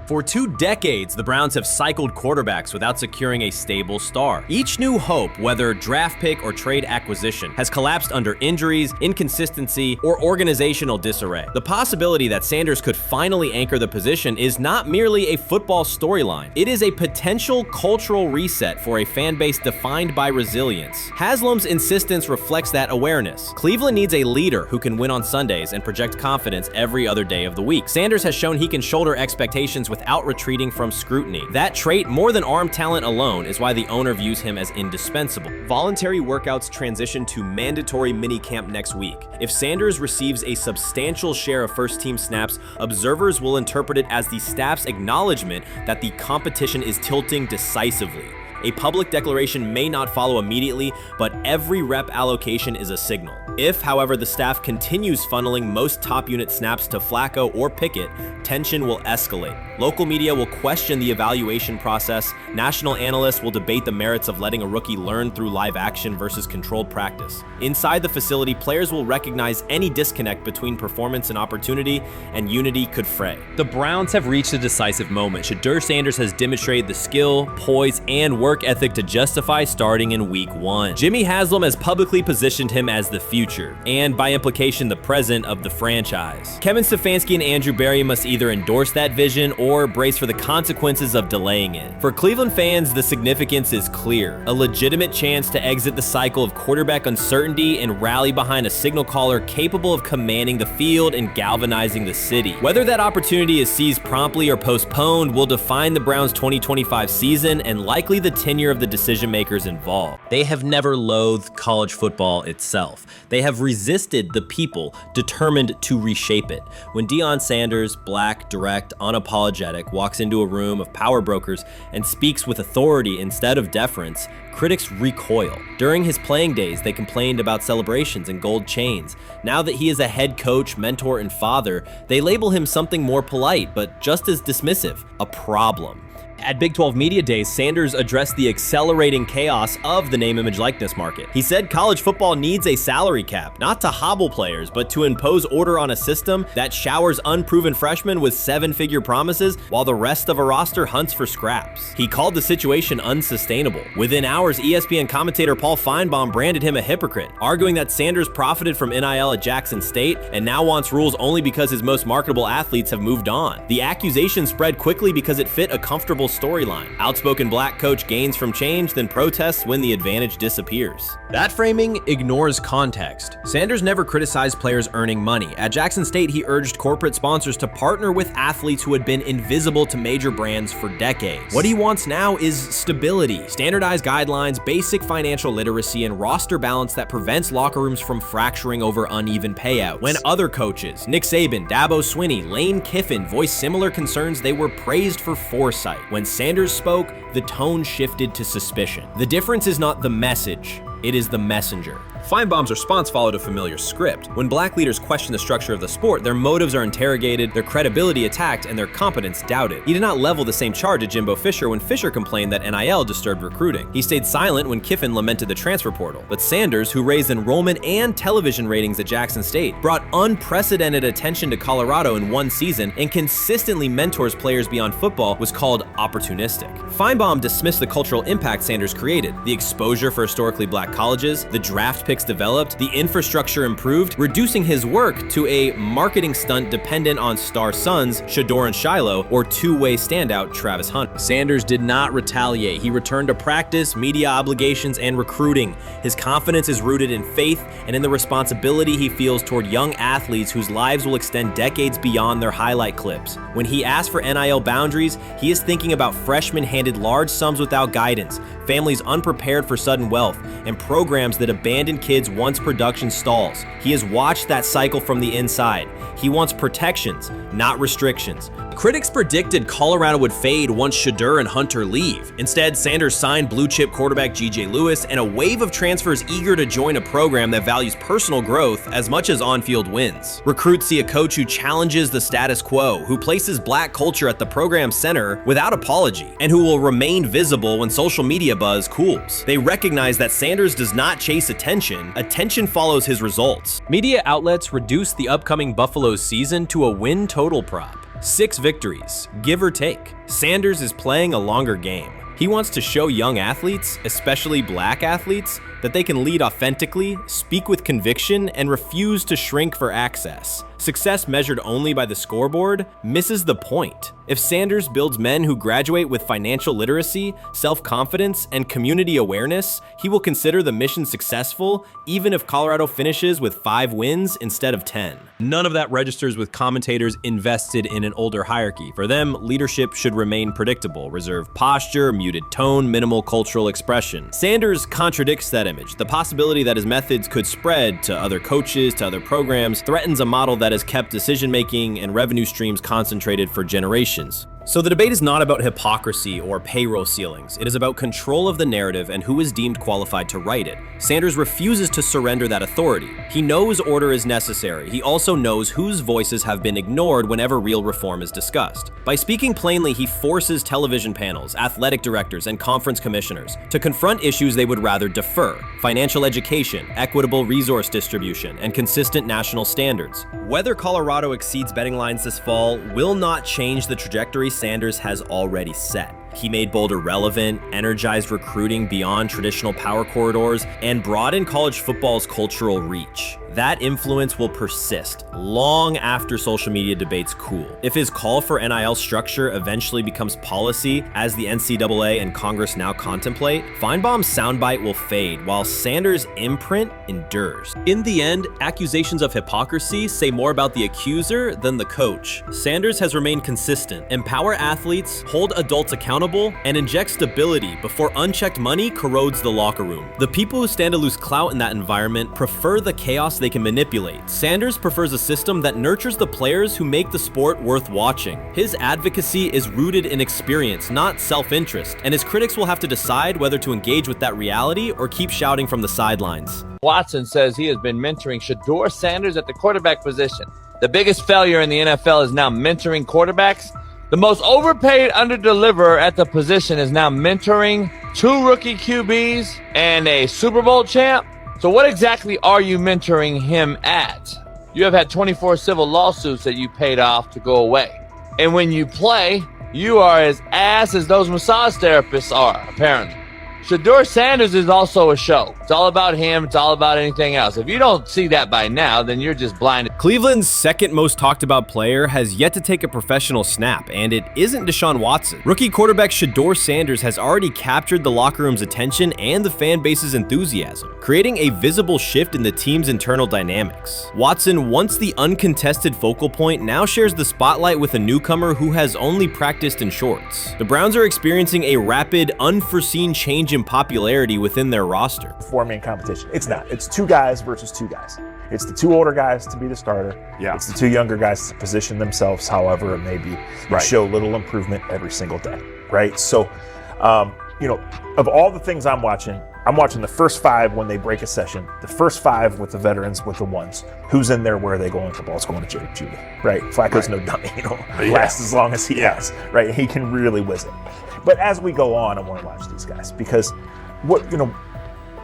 For 2 decades, the Browns have cycled quarterbacks without securing a stable star. Each new hope, whether draft pick or trade acquisition, has collapsed under injuries, inconsistency, or organizational disarray. The possibility that Sanders could finally anchor the position is not merely a football storyline. It is a potential cultural reset for a fan base defined by resilience. Haslam's insistence reflects that awareness. Cleveland needs a leader who can win on Sundays and project confidence every other day of the week. Sanders has shown he can shoulder expectations with without retreating from scrutiny. That trait, more than arm talent alone, is why the owner views him as indispensable. Voluntary workouts transition to mandatory minicamp next week. If Sanders receives a substantial share of first-team snaps, observers will interpret it as the staff's acknowledgement that the competition is tilting decisively. A public declaration may not follow immediately, but every rep allocation is a signal. If, however, the staff continues funneling most top unit snaps to Flacco or Pickett, tension will escalate. Local media will question the evaluation process. National analysts will debate the merits of letting a rookie learn through live action versus controlled practice. Inside the facility, players will recognize any disconnect between performance and opportunity, and unity could fray. The Browns have reached a decisive moment. Shedeur Sanders has demonstrated the skill, poise, and work ethic to justify starting in Week 1. Jimmy Haslam has publicly positioned him as the future, and by implication, the present of the franchise. Kevin Stefanski and Andrew Berry must either endorse that vision or brace for the consequences of delaying it. For Cleveland fans, the significance is clear. A legitimate chance to exit the cycle of quarterback uncertainty and rally behind a signal caller capable of commanding the field and galvanizing the city. Whether that opportunity is seized promptly or postponed will define the Browns' 2025 season and likely the tenure of the decision makers involved. They have never loathed college football itself. They have resisted the people determined to reshape it. When Deion Sanders, black, direct, unapologetic, walks into a room of power brokers and speaks with authority instead of deference, critics recoil. During his playing days, they complained about celebrations and gold chains. Now that he is a head coach, mentor, and father, they label him something more polite, but just as dismissive: a problem. At Big 12 Media Days, Sanders addressed the accelerating chaos of the name, image, likeness market. He said college football needs a salary cap, not to hobble players, but to impose order on a system that showers unproven freshmen with seven-figure promises while the rest of a roster hunts for scraps. He called the situation unsustainable. Within hours, ESPN commentator Paul Feinbaum branded him a hypocrite, arguing that Sanders profited from NIL at Jackson State and now wants rules only because his most marketable athletes have moved on. The accusation spread quickly because it fit a comfortable storyline. Outspoken black coach gains from change, then protests when the advantage disappears. That framing ignores context. Sanders never criticized players earning money. At Jackson State, he urged corporate sponsors to partner with athletes who had been invisible to major brands for decades. What he wants now is stability, standardized guidelines, basic financial literacy, and roster balance that prevents locker rooms from fracturing over uneven payouts. When other coaches, Nick Saban, Dabo Swinney, Lane Kiffin, voiced similar concerns, they were praised for foresight. When Sanders spoke, the tone shifted to suspicion. The difference is not the message, it is the messenger. Feinbaum's response followed a familiar script. When black leaders question the structure of the sport, their motives are interrogated, their credibility attacked, and their competence doubted. He did not level the same charge at Jimbo Fisher when Fisher complained that NIL disturbed recruiting. He stayed silent when Kiffin lamented the transfer portal. But Sanders, who raised enrollment and television ratings at Jackson State, brought unprecedented attention to Colorado in one season and consistently mentors players beyond football, was called opportunistic. Feinbaum dismissed the cultural impact Sanders created: the exposure for historically black colleges, the draft picks developed, the infrastructure improved, reducing his work to a marketing stunt dependent on star sons Shedeur and Shiloh or two-way standout Travis Hunter. Sanders did not retaliate. He returned to practice, media obligations, and recruiting. His confidence is rooted in faith and in the responsibility he feels toward young athletes whose lives will extend decades beyond their highlight clips. When he asks for NIL boundaries, he is thinking about freshmen handed large sums without guidance, families unprepared for sudden wealth, and programs that abandon kids once production stalls. He has watched that cycle from the inside. He wants protections, not restrictions. Critics predicted Colorado would fade once Shedeur and Hunter leave. Instead, Sanders signed blue-chip quarterback G.J. Lewis and a wave of transfers eager to join a program that values personal growth as much as on-field wins. Recruits see a coach who challenges the status quo, who places black culture at the program's center without apology, and who will remain visible when social media buzz cools. They recognize that Sanders does not chase attention. Attention follows his results. Media outlets reduced the upcoming Buffalo season to a win total prop. 6 victories, give or take. Sanders is playing a longer game. He wants to show young athletes, especially black athletes, that they can lead authentically, speak with conviction, and refuse to shrink for access. Success measured only by the scoreboard misses the point. If Sanders builds men who graduate with financial literacy, self-confidence, and community awareness, he will consider the mission successful, even if Colorado finishes with 5 wins instead of 10. None of that registers with commentators invested in an older hierarchy. For them, leadership should remain predictable, reserved posture, muted tone, minimal cultural expression. Sanders contradicts that image. The possibility that his methods could spread to other coaches, to other programs, threatens a model that has kept decision-making and revenue streams concentrated for generations. So the debate is not about hypocrisy or payroll ceilings. It is about control of the narrative and who is deemed qualified to write it. Sanders refuses to surrender that authority. He knows order is necessary. He also knows whose voices have been ignored whenever real reform is discussed. By speaking plainly, he forces television panels, athletic directors, and conference commissioners to confront issues they would rather defer: financial education, equitable resource distribution, and consistent national standards. Whether Colorado exceeds betting lines this fall will not change the trajectory Sanders has already set. He made Boulder relevant, energized recruiting beyond traditional power corridors, and broadened college football's cultural reach. That influence will persist long after social media debates cool. If his call for NIL structure eventually becomes policy, as the NCAA and Congress now contemplate, Feinbaum's soundbite will fade, while Sanders' imprint endures. In the end, accusations of hypocrisy say more about the accuser than the coach. Sanders has remained consistent: empower athletes, hold adults accountable, and inject stability before unchecked money corrodes the locker room. The people who stand to lose clout in that environment prefer the chaos they can manipulate. Sanders prefers a system that nurtures the players who make the sport worth watching. His advocacy is rooted in experience, not self-interest, and his critics will have to decide whether to engage with that reality or keep shouting from the sidelines. Watson says he has been mentoring Shedeur Sanders at the quarterback position. The biggest failure in the NFL is now mentoring quarterbacks. The most overpaid underdeliverer at the position is now mentoring 2 rookie QBs and a Super Bowl champ. So what exactly are you mentoring him at? You have had 24 civil lawsuits that you paid off to go away. And when you play, you are as ass as those massage therapists are, apparently. Shedeur Sanders is also a show. It's all about him. It's all about anything else. If you don't see that by now, then you're just blinded. Cleveland's second most talked about player has yet to take a professional snap, and it isn't Deshaun Watson. Rookie quarterback Shedeur Sanders has already captured the locker room's attention and the fan base's enthusiasm, creating a visible shift in the team's internal dynamics. Watson, once the uncontested focal point, now shares the spotlight with a newcomer who has only practiced in shorts. The Browns are experiencing a rapid, unforeseen change in popularity within their roster. Four-man competition. It's not. It's 2 guys versus 2 guys. It's the 2 older guys to be the starter. Yeah. It's the 2 younger guys to position themselves however it may be. Right. Show little improvement every single day. Right. So, of all the things I'm watching the first 5 when they break a session, the first 5 with the veterans, with the ones. Who's in there? Where are they going? The ball's going to Jake Judy. Right. Flacco's no dummy. Lasts as long as he has. Right. He can really whiz it. But as we go on, I want to watch these guys because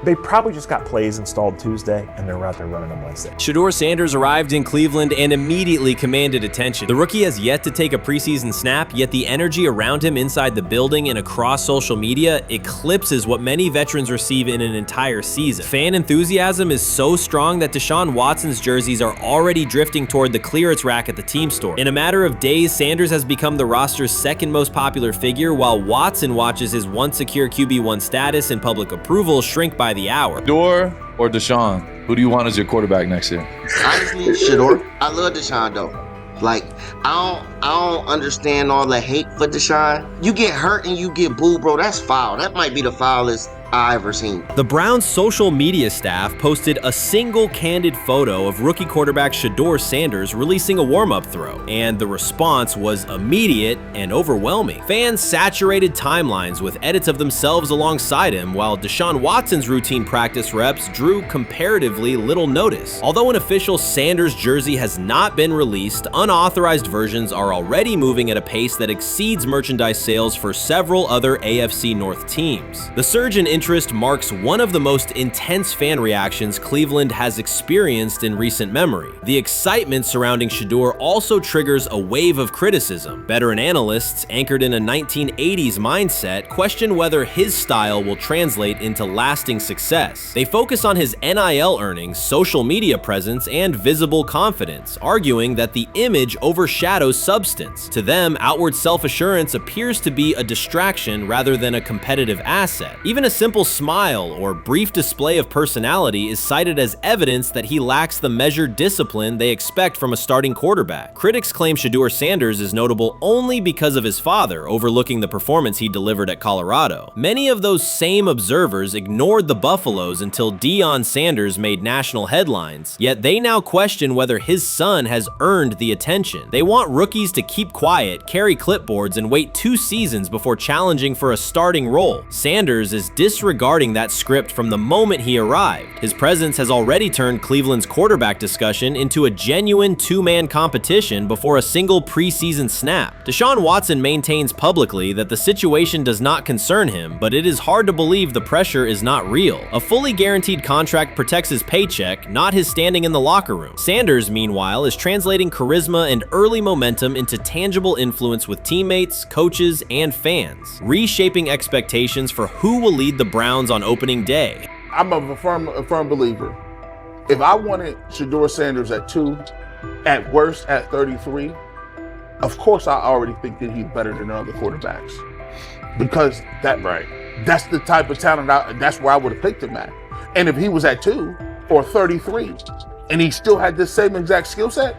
they probably just got plays installed Tuesday, and they're out there running them Wednesday. Shedeur Sanders arrived in Cleveland and immediately commanded attention. The rookie has yet to take a preseason snap, yet the energy around him inside the building and across social media eclipses what many veterans receive in an entire season. Fan enthusiasm is so strong that Deshaun Watson's jerseys are already drifting toward the clearance rack at the team store. In a matter of days, Sanders has become the roster's second most popular figure, while Watson watches his once secure QB1 status and public approval shrink by the hour. Shedeur or Deshaun? Who do you want as your quarterback next year? Honestly, Shedeur. I love Deshaun though. Like, I don't understand all the hate for Deshaun. You get hurt and you get booed, bro. That's foul. That might be the foulest I ever seen. The Browns' social media staff posted a single candid photo of rookie quarterback Shedeur Sanders releasing a warm-up throw, and the response was immediate and overwhelming. Fans saturated timelines with edits of themselves alongside him, while Deshaun Watson's routine practice reps drew comparatively little notice. Although an official Sanders jersey has not been released, unauthorized versions are already moving at a pace that exceeds merchandise sales for several other AFC North teams. The surge in interest marks one of the most intense fan reactions Cleveland has experienced in recent memory. The excitement surrounding Shedeur also triggers a wave of criticism. Veteran analysts, anchored in a 1980s mindset, question whether his style will translate into lasting success. They focus on his NIL earnings, social media presence, and visible confidence, arguing that the image overshadows substance. To them, outward self-assurance appears to be a distraction rather than a competitive asset. Even a simple smile or brief display of personality is cited as evidence that he lacks the measured discipline they expect from a starting quarterback. Critics claim Shedeur Sanders is notable only because of his father overlooking the performance he delivered at Colorado. Many of those same observers ignored the Buffaloes until Deion Sanders made national headlines, yet they now question whether his son has earned the attention. They want rookies to keep quiet, carry clipboards, and wait 2 seasons before challenging for a starting role. Sanders is disregarding that script from the moment he arrived. His presence has already turned Cleveland's quarterback discussion into a genuine 2-man competition before a single preseason snap. Deshaun Watson maintains publicly that the situation does not concern him, but it is hard to believe the pressure is not real. A fully guaranteed contract protects his paycheck, not his standing in the locker room. Sanders, meanwhile, is translating charisma and early momentum into tangible influence with teammates, coaches, and fans, reshaping expectations for who will lead the Browns on opening day. I'm a firm believer. If I wanted Shedeur Sanders at 2, at worst at 33, of course I already think that he's better than other quarterbacks. Because that's the type of talent, that's where I would have picked him at. And if he was at 2 or 33, and he still had the same exact skill set,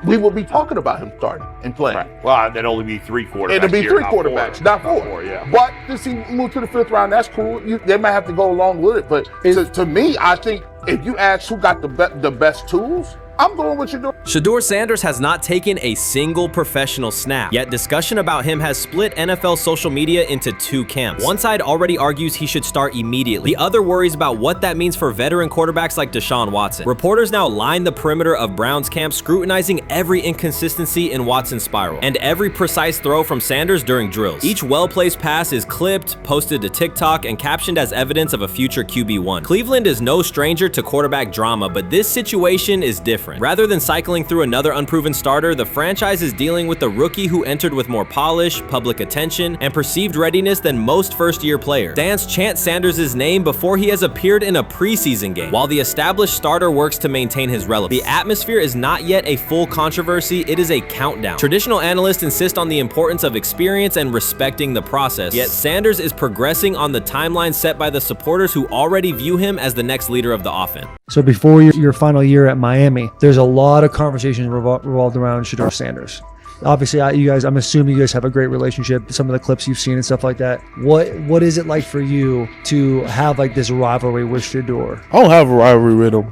we would be talking about him starting and playing. Right. Well, there'd only be 3 quarterbacks. It'd be here, 3 quarterbacks, not 4. Yeah. But since he moved to the 5th round, that's cool. They might have to go along with it. But to me, I think if you ask who got the best tools, I'm going with Shedeur. Shedeur Sanders has not taken a single professional snap, yet discussion about him has split NFL social media into 2 camps. One side already argues he should start immediately. The other worries about what that means for veteran quarterbacks like Deshaun Watson. Reporters now line the perimeter of Browns camp, scrutinizing every inconsistency in Watson's spiral and every precise throw from Sanders during drills. Each well-placed pass is clipped, posted to TikTok, and captioned as evidence of a future QB1. Cleveland is no stranger to quarterback drama, but this situation is different. Rather than cycling through another unproven starter, the franchise is dealing with a rookie who entered with more polish, public attention, and perceived readiness than most first-year players. Fans chant Sanders' name before he has appeared in a preseason game, while the established starter works to maintain his relevance. The atmosphere is not yet a full controversy, it is a countdown. Traditional analysts insist on the importance of experience and respecting the process, yet Sanders is progressing on the timeline set by the supporters who already view him as the next leader of the offense. So before your final year at Miami, there's a lot of conversations revolved around Shedeur Sanders. Obviously, I'm assuming you guys have a great relationship. Some of the clips you've seen and stuff like that. What is it like for you to have like this rivalry with Shedeur? I don't have a rivalry with him.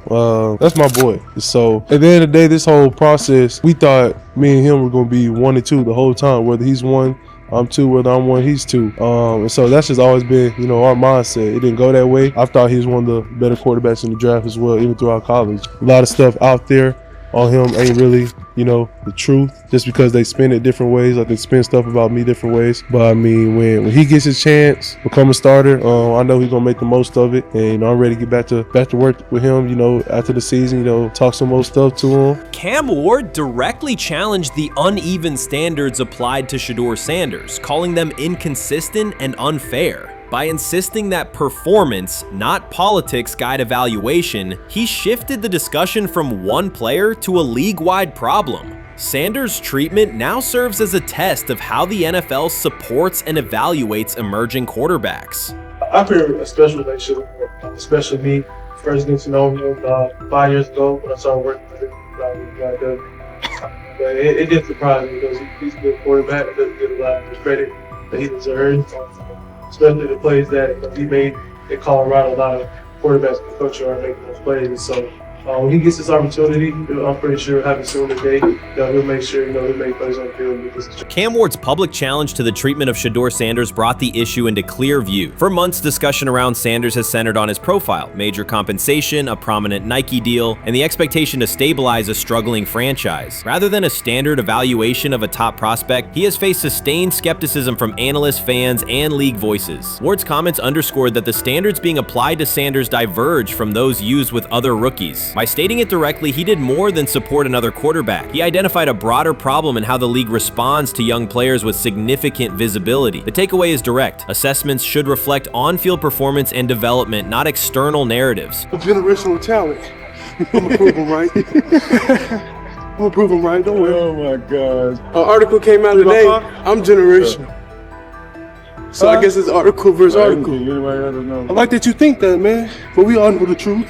That's my boy. So at the end of the day, this whole process, we thought me and him were going to be 1 and 2 the whole time. Whether he's 1, I'm 2, whether I'm 1, he's 2. And so that's just always been, our mindset. It didn't go that way. I thought he was one of the better quarterbacks in the draft as well, even throughout college. A lot of stuff out there on him ain't really, the truth, just because they spin it different ways. Like they spin stuff about me different ways. But I mean, when he gets his chance, become a starter, I know he's gonna make the most of it. And I'm ready to get back to work with him, after the season, talk some more stuff to him. Cam Ward directly challenged the uneven standards applied to Shedeur Sanders, calling them inconsistent and unfair. By insisting that performance, not politics, guide evaluation, he shifted the discussion from one player to a league-wide problem. Sanders' treatment now serves as a test of how the NFL supports and evaluates emerging quarterbacks. I feel a special relationship with him, especially me. First getting to know him 5 years ago when I started working with him. But it did surprise me because he's a good quarterback. It doesn't give a lot of credit that he deserves. Especially the plays that he made in Colorado. A lot of quarterbacks in the country are making those plays. So When he gets this opportunity, I'm pretty sure having soon today that he'll make sure he'll make plays on the field. Because Cam Ward's public challenge to the treatment of Shedeur Sanders brought the issue into clear view. For months, discussion around Sanders has centered on his profile, major compensation, a prominent Nike deal, and the expectation to stabilize a struggling franchise. Rather than a standard evaluation of a top prospect, he has faced sustained skepticism from analysts, fans, and league voices. Ward's comments underscored that the standards being applied to Sanders diverge from those used with other rookies. By stating it directly, he did more than support another quarterback. He identified a broader problem in how the league responds to young players with significant visibility. The takeaway is direct. Assessments should reflect on-field performance and development, not external narratives. a generational talent. I'm gonna prove him right. I'm gonna prove him right. Don't worry. Oh my God. An article came out today. I'm generational. So I guess it's article versus article. I like that you think that, man. But we all know the truth.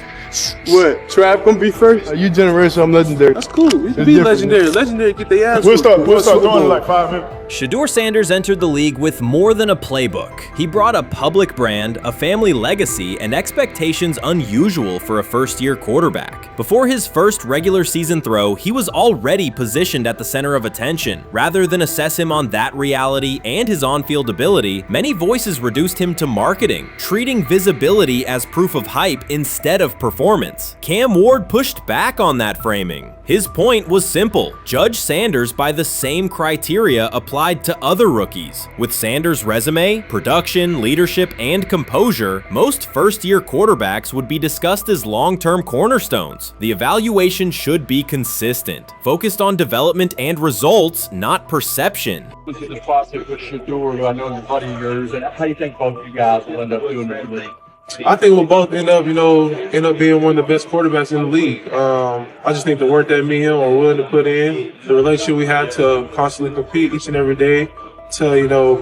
What? Trav gonna be first? You generational, I'm legendary. That's cool. We can be legendary. Legendary get their ass. We'll start doing it like 5 minutes. Shedeur Sanders entered the league with more than a playbook. He brought a public brand, a family legacy, and expectations unusual for a first-year quarterback. Before his first regular season throw, he was already positioned at the center of attention. Rather than assess him on that reality and his on-field ability, many voices reduced him to marketing, treating visibility as proof of hype instead of performance. Cam Ward pushed back on that framing. His point was simple: judge Sanders by the same criteria applied to other rookies. With Sanders' resume, production, leadership, and composure, most first-year quarterbacks would be discussed as long-term cornerstones. The evaluation should be consistent, focused on development and results, not perception. Look at the process with Shedeur, who I know is a buddy of yours, and how do you think both of you guys will end up doing in the league? I think we'll both end up being one of the best quarterbacks in the league. I just think the work that me and him are willing to put in, the relationship we have to constantly compete each and every day, to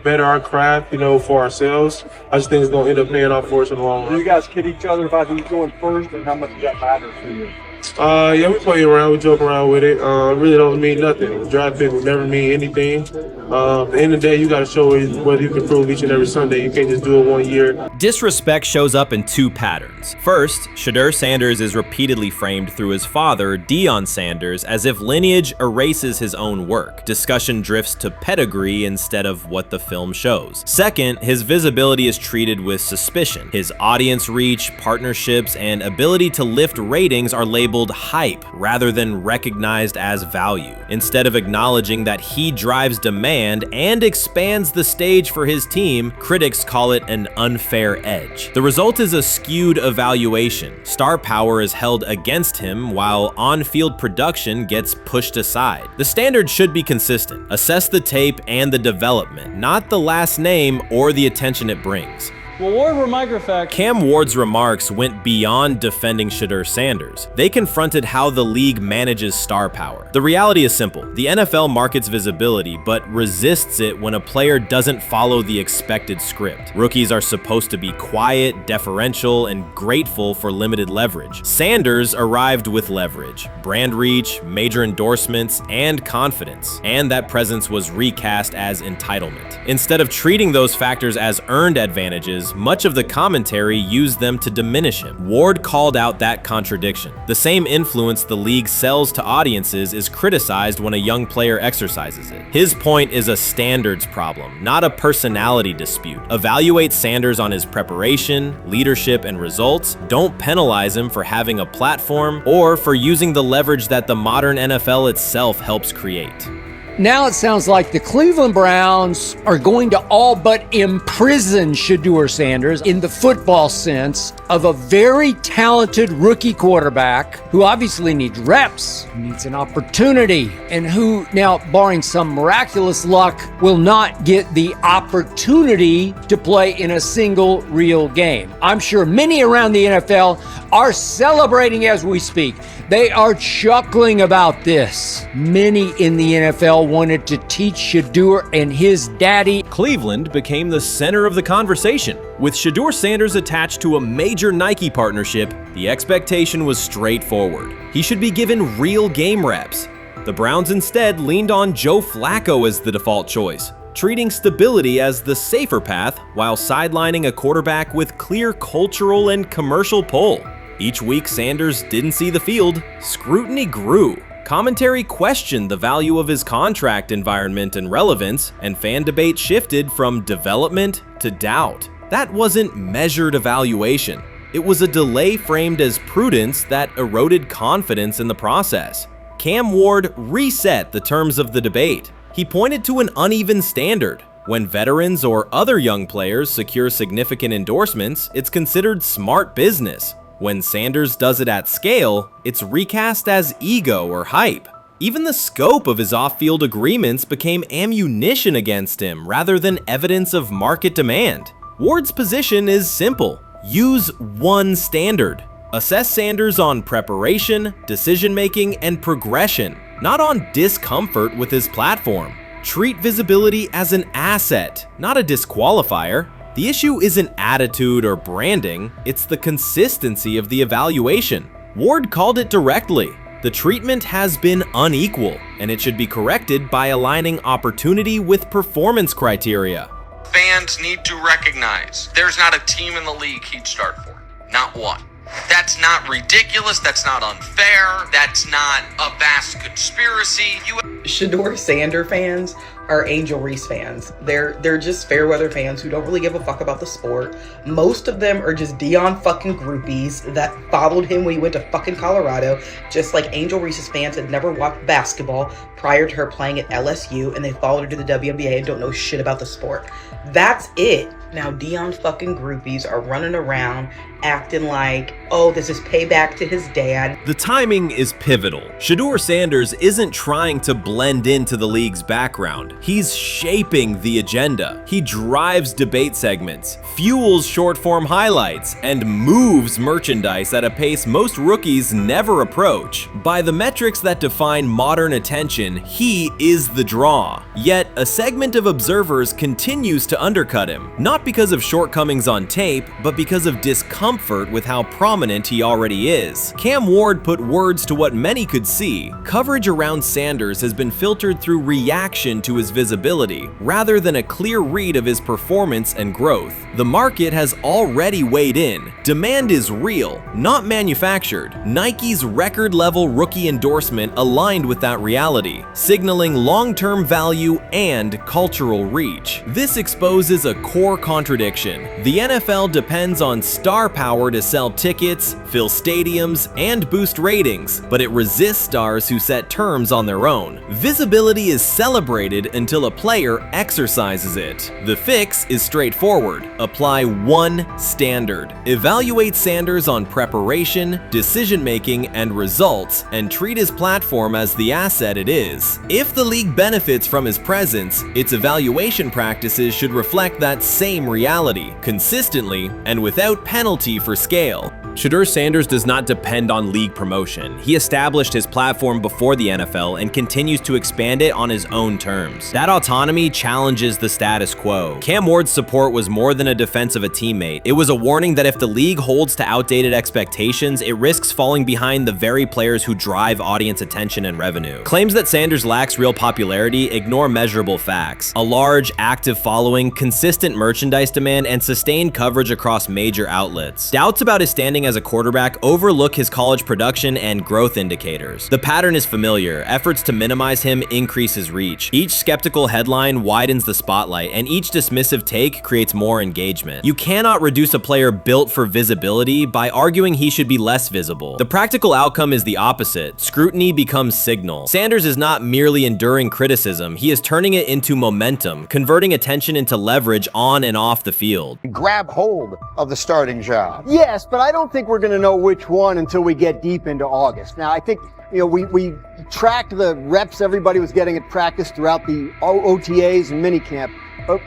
better our craft, for ourselves. I just think it's gonna end up paying off for us in the long run. Do you guys kid each other about who's going first and how much that matters to you? Yeah, we play around, we joke around with it. It really don't mean nothing. The draft pick will never mean anything. At the end of the day, you got to show whether you can prove each and every Sunday. You can't just do it 1 year. Disrespect shows up in two patterns. First, Shedeur Sanders is repeatedly framed through his father, Deion Sanders, as if lineage erases his own work. Discussion drifts to pedigree instead of what the film shows. Second, his visibility is treated with suspicion. His audience reach, partnerships, and ability to lift ratings are labeled hype rather than recognized as value. Instead of acknowledging that he drives demand and expands the stage for his team, critics call it an unfair edge. The result is a skewed evaluation. Star power is held against him while on-field production gets pushed aside. The standard should be consistent. Assess the tape and the development, not the last name or the attention it brings. Well, Ward were microfacts. Cam Ward's remarks went beyond defending Shedeur Sanders. They confronted how the league manages star power. The reality is simple. The NFL markets visibility, but resists it when a player doesn't follow the expected script. Rookies are supposed to be quiet, deferential, and grateful for limited leverage. Sanders arrived with leverage, brand reach, major endorsements, and confidence. And that presence was recast as entitlement. Instead of treating those factors as earned advantages, much of the commentary used them to diminish him. Ward called out that contradiction. The same influence the league sells to audiences is criticized when a young player exercises it. His point is a standards problem, not a personality dispute. Evaluate Sanders on his preparation, leadership, and results. Don't penalize him for having a platform or for using the leverage that the modern NFL itself helps create. Now it sounds like the Cleveland Browns are going to all but imprison Shedeur Sanders in the football sense of a very talented rookie quarterback who obviously needs reps, needs an opportunity, and who now, barring some miraculous luck, will not get the opportunity to play in a single real game. I'm sure many around the NFL are celebrating as we speak. They are chuckling about this. Many in the NFL wanted to teach Shedeur and his daddy. Cleveland became the center of the conversation. With Shedeur Sanders attached to a major Nike partnership, the expectation was straightforward. He should be given real game reps. The Browns instead leaned on Joe Flacco as the default choice, treating stability as the safer path while sidelining a quarterback with clear cultural and commercial pull. Each week Sanders didn't see the field, scrutiny grew. Commentary questioned the value of his contract environment and relevance, and fan debate shifted from development to doubt. That wasn't measured evaluation. It was a delay framed as prudence that eroded confidence in the process. Cam Ward reset the terms of the debate. He pointed to an uneven standard. When veterans or other young players secure significant endorsements, it's considered smart business. When Sanders does it at scale, it's recast as ego or hype. Even the scope of his off-field agreements became ammunition against him rather than evidence of market demand. Ward's position is simple. Use one standard. Assess Sanders on preparation, decision-making, and progression, not on discomfort with his platform. Treat visibility as an asset, not a disqualifier. The issue isn't attitude or branding, it's the consistency of the evaluation. Ward called it directly. The treatment has been unequal, and it should be corrected by aligning opportunity with performance criteria. Fans need to recognize there's not a team in the league he'd start for. Not one. That's not ridiculous. That's not unfair. That's not a vast conspiracy. Shedeur Sander fans are Angel Reese fans. They're just fair weather fans who don't really give a fuck about the sport. Most of them are just Dion fucking groupies that followed him when he went to fucking Colorado, just like Angel Reese's fans had never watched basketball prior to her playing at LSU, and they followed her to the WNBA and don't know shit about the sport. That's it. Now Dion fucking groupies are running around acting like, oh, this is payback to his dad. The timing is pivotal. Shedeur Sanders isn't trying to blend into the league's background. He's shaping the agenda. He drives debate segments, fuels short-form highlights, and moves merchandise at a pace most rookies never approach. By the metrics that define modern attention, he is the draw. Yet, a segment of observers continues to undercut him, not because of shortcomings on tape, but because of discomfort with how prominent he already is. Cam Ward put words to what many could see. Coverage around Sanders has been filtered through reaction to his visibility, rather than a clear read of his performance and growth. The market has already weighed in. Demand is real, not manufactured. Nike's record-level rookie endorsement aligned with that reality, signaling long-term value and cultural reach. This exposes a core contradiction. The NFL depends on star power to sell tickets, fill stadiums, and boost ratings, but it resists stars who set terms on their own. Visibility is celebrated until a player exercises it. The fix is straightforward. Apply one standard. Evaluate Sanders on preparation, decision-making, and results, and treat his platform as the asset it is. If the league benefits from his presence, its evaluation practices should reflect that same reality, consistently and without penalty for scale. Shedeur Sanders does not depend on league promotion. He established his platform before the NFL and continues to expand it on his own terms. That autonomy challenges the status quo. Cam Ward's support was more than a defense of a teammate. It was a warning that if the league holds to outdated expectations, it risks falling behind the very players who drive audience attention and revenue. Claims that Sanders lacks real popularity ignore measurable facts. A large, active following, consistent merchandise demand, and sustained coverage across major outlets. Doubts about his standing as a quarterback overlook his college production and growth indicators. The pattern is familiar. Efforts to minimize him increase his reach. Each skeptical headline widens the spotlight, and each dismissive take creates more engagement. You cannot reduce a player built for visibility by arguing he should be less visible. The practical outcome is the opposite. Scrutiny becomes signal. Sanders is not merely enduring criticism, he is turning it into momentum, converting attention into leverage on and off the field. Grab hold of the starting job. Yes, but I don't think we're going to know which one until we get deep into August. Now, I think, we tracked the reps everybody was getting at practice throughout the OTAs and minicamp. But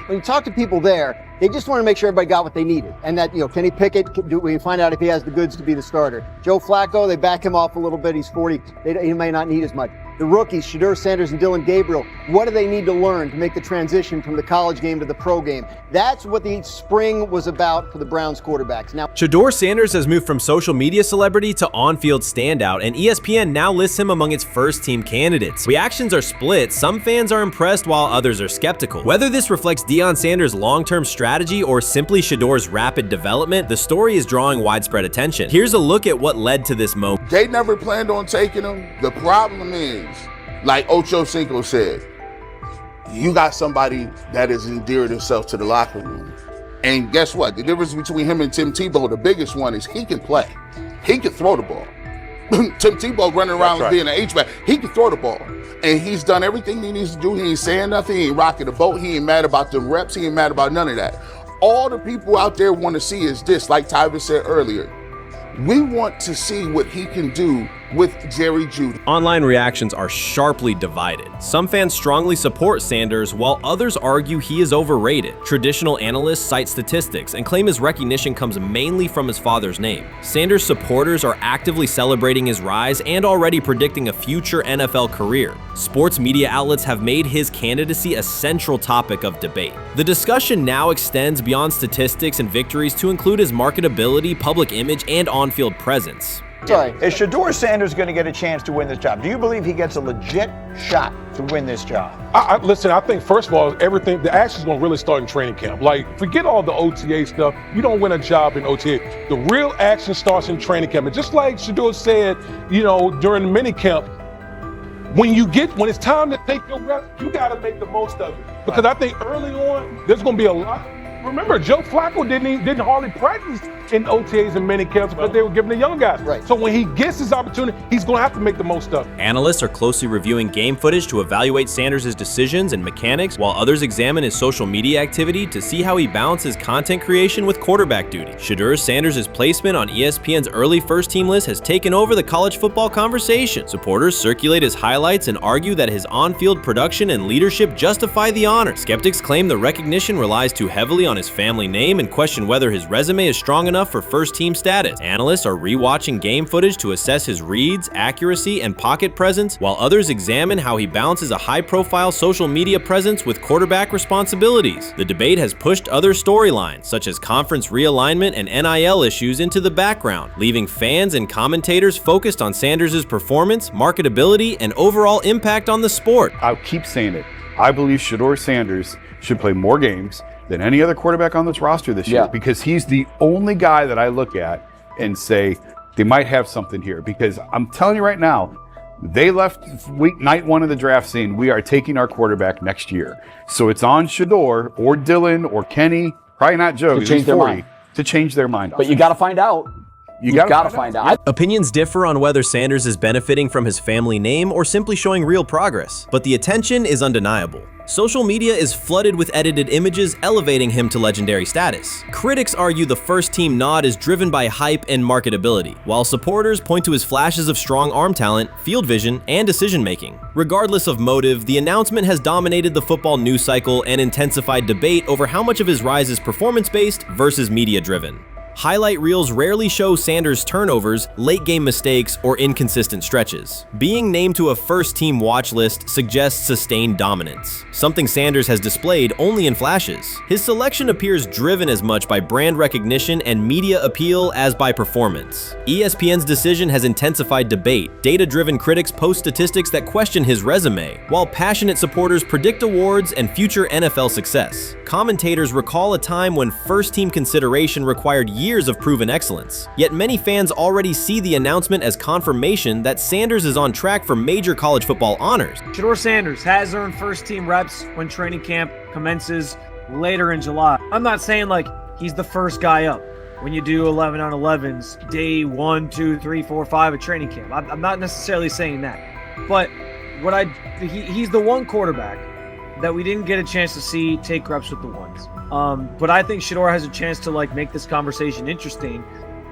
when you talk to people there, they just want to make sure everybody got what they needed. And that, Kenny Pickett, we find out if he has the goods to be the starter. Joe Flacco, they back him off a little bit. He's 40. He may not need as much. the rookies, Shedeur Sanders and Dylan Gabriel, what do they need to learn to make the transition from the college game to the pro game? That's what the spring was about for the Browns quarterbacks. Now, Shedeur Sanders has moved from social media celebrity to on-field standout, and ESPN now lists him among its first-team candidates. Reactions are split. Some fans are impressed while others are skeptical. Whether this reflects Deion Sanders' long-term strategy or simply Shedeur's rapid development, the story is drawing widespread attention. Here's a look at what led to this moment. They never planned on taking him. The problem is, like Ocho Cinco said, you got somebody that has endeared himself to the locker room. And guess what? The difference between him and Tim Tebow, the biggest one, is he can play. He can throw the ball. Tim Tebow running around being an H-back. He can throw the ball. And he's done everything he needs to do. He ain't saying nothing. He ain't rocking the boat. He ain't mad about the reps. He ain't mad about none of that. All the people out there want to see is this, like Tyver said earlier. We want to see what he can do with Jerry Jeudy. Online reactions are sharply divided. Some fans strongly support Sanders, while others argue he is overrated. Traditional analysts cite statistics and claim his recognition comes mainly from his father's name. Sanders supporters are actively celebrating his rise and already predicting a future NFL career. Sports media outlets have made his candidacy a central topic of debate. The discussion now extends beyond statistics and victories to include his marketability, public image, and on-field presence. Sorry, is Shedeur Sanders going to get a chance to win this job? Do you believe he gets a legit shot to win this job? Listen, I think first of all, the action's going to really start in training camp. Like, forget all the OTA stuff. You don't win a job in OTA. The real action starts in training camp. And just like Shedeur said, during the mini camp, when it's time to take your reps, you got to make the most of it. Because I think early on, there's going to be a lot. Remember, Joe Flacco didn't hardly practice in OTAs and mini camps because they were giving the young guys. Right. So when he gets his opportunity, he's going to have to make the most of it. Analysts are closely reviewing game footage to evaluate Sanders' decisions and mechanics, while others examine his social media activity to see how he balances content creation with quarterback duty. Shedeur Sanders' placement on ESPN's early first-team list has taken over the college football conversation. Supporters circulate his highlights and argue that his on-field production and leadership justify the honor. Skeptics claim the recognition relies too heavily on his family name and question whether his resume is strong enough for first-team status. Analysts are rewatching game footage to assess his reads, accuracy, and pocket presence, while others examine how he balances a high-profile social media presence with quarterback responsibilities. The debate has pushed other storylines, such as conference realignment and NIL issues, into the background, leaving fans and commentators focused on Sanders' performance, marketability, and overall impact on the sport. I'll keep saying it. I believe Shedeur Sanders should play more games than any other quarterback on this roster this year, because he's the only guy that I look at and say they might have something here. Because I'm telling you right now, they left night one of the draft saying we are taking our quarterback next year. So it's on Shedeur or Dylan or Kenny, probably not Joe, to change their mind. To change their mind. But you got to find out. You gotta find out. Opinions differ on whether Sanders is benefiting from his family name or simply showing real progress, but the attention is undeniable. Social media is flooded with edited images elevating him to legendary status. Critics argue the first-team nod is driven by hype and marketability, while supporters point to his flashes of strong arm talent, field vision, and decision-making. Regardless of motive, the announcement has dominated the football news cycle and intensified debate over how much of his rise is performance-based versus media-driven. Highlight reels rarely show Sanders' turnovers, late-game mistakes, or inconsistent stretches. Being named to a first-team watch list suggests sustained dominance, something Sanders has displayed only in flashes. His selection appears driven as much by brand recognition and media appeal as by performance. ESPN's decision has intensified debate. Data-driven critics post statistics that question his resume, while passionate supporters predict awards and future NFL success. Commentators recall a time when first-team consideration required years of proven excellence. Yet many fans already see the announcement as confirmation that Sanders is on track for major college football honors. Shedeur Sanders has earned first-team reps when training camp commences later in July. I'm not saying like he's the first guy up when you do 11 on 11s day 1, 2, 3, 4, 5 at training camp. I'm not necessarily saying that, but he's the one quarterback that we didn't get a chance to see take reps with the ones. But I think Shedeur has a chance to make this conversation interesting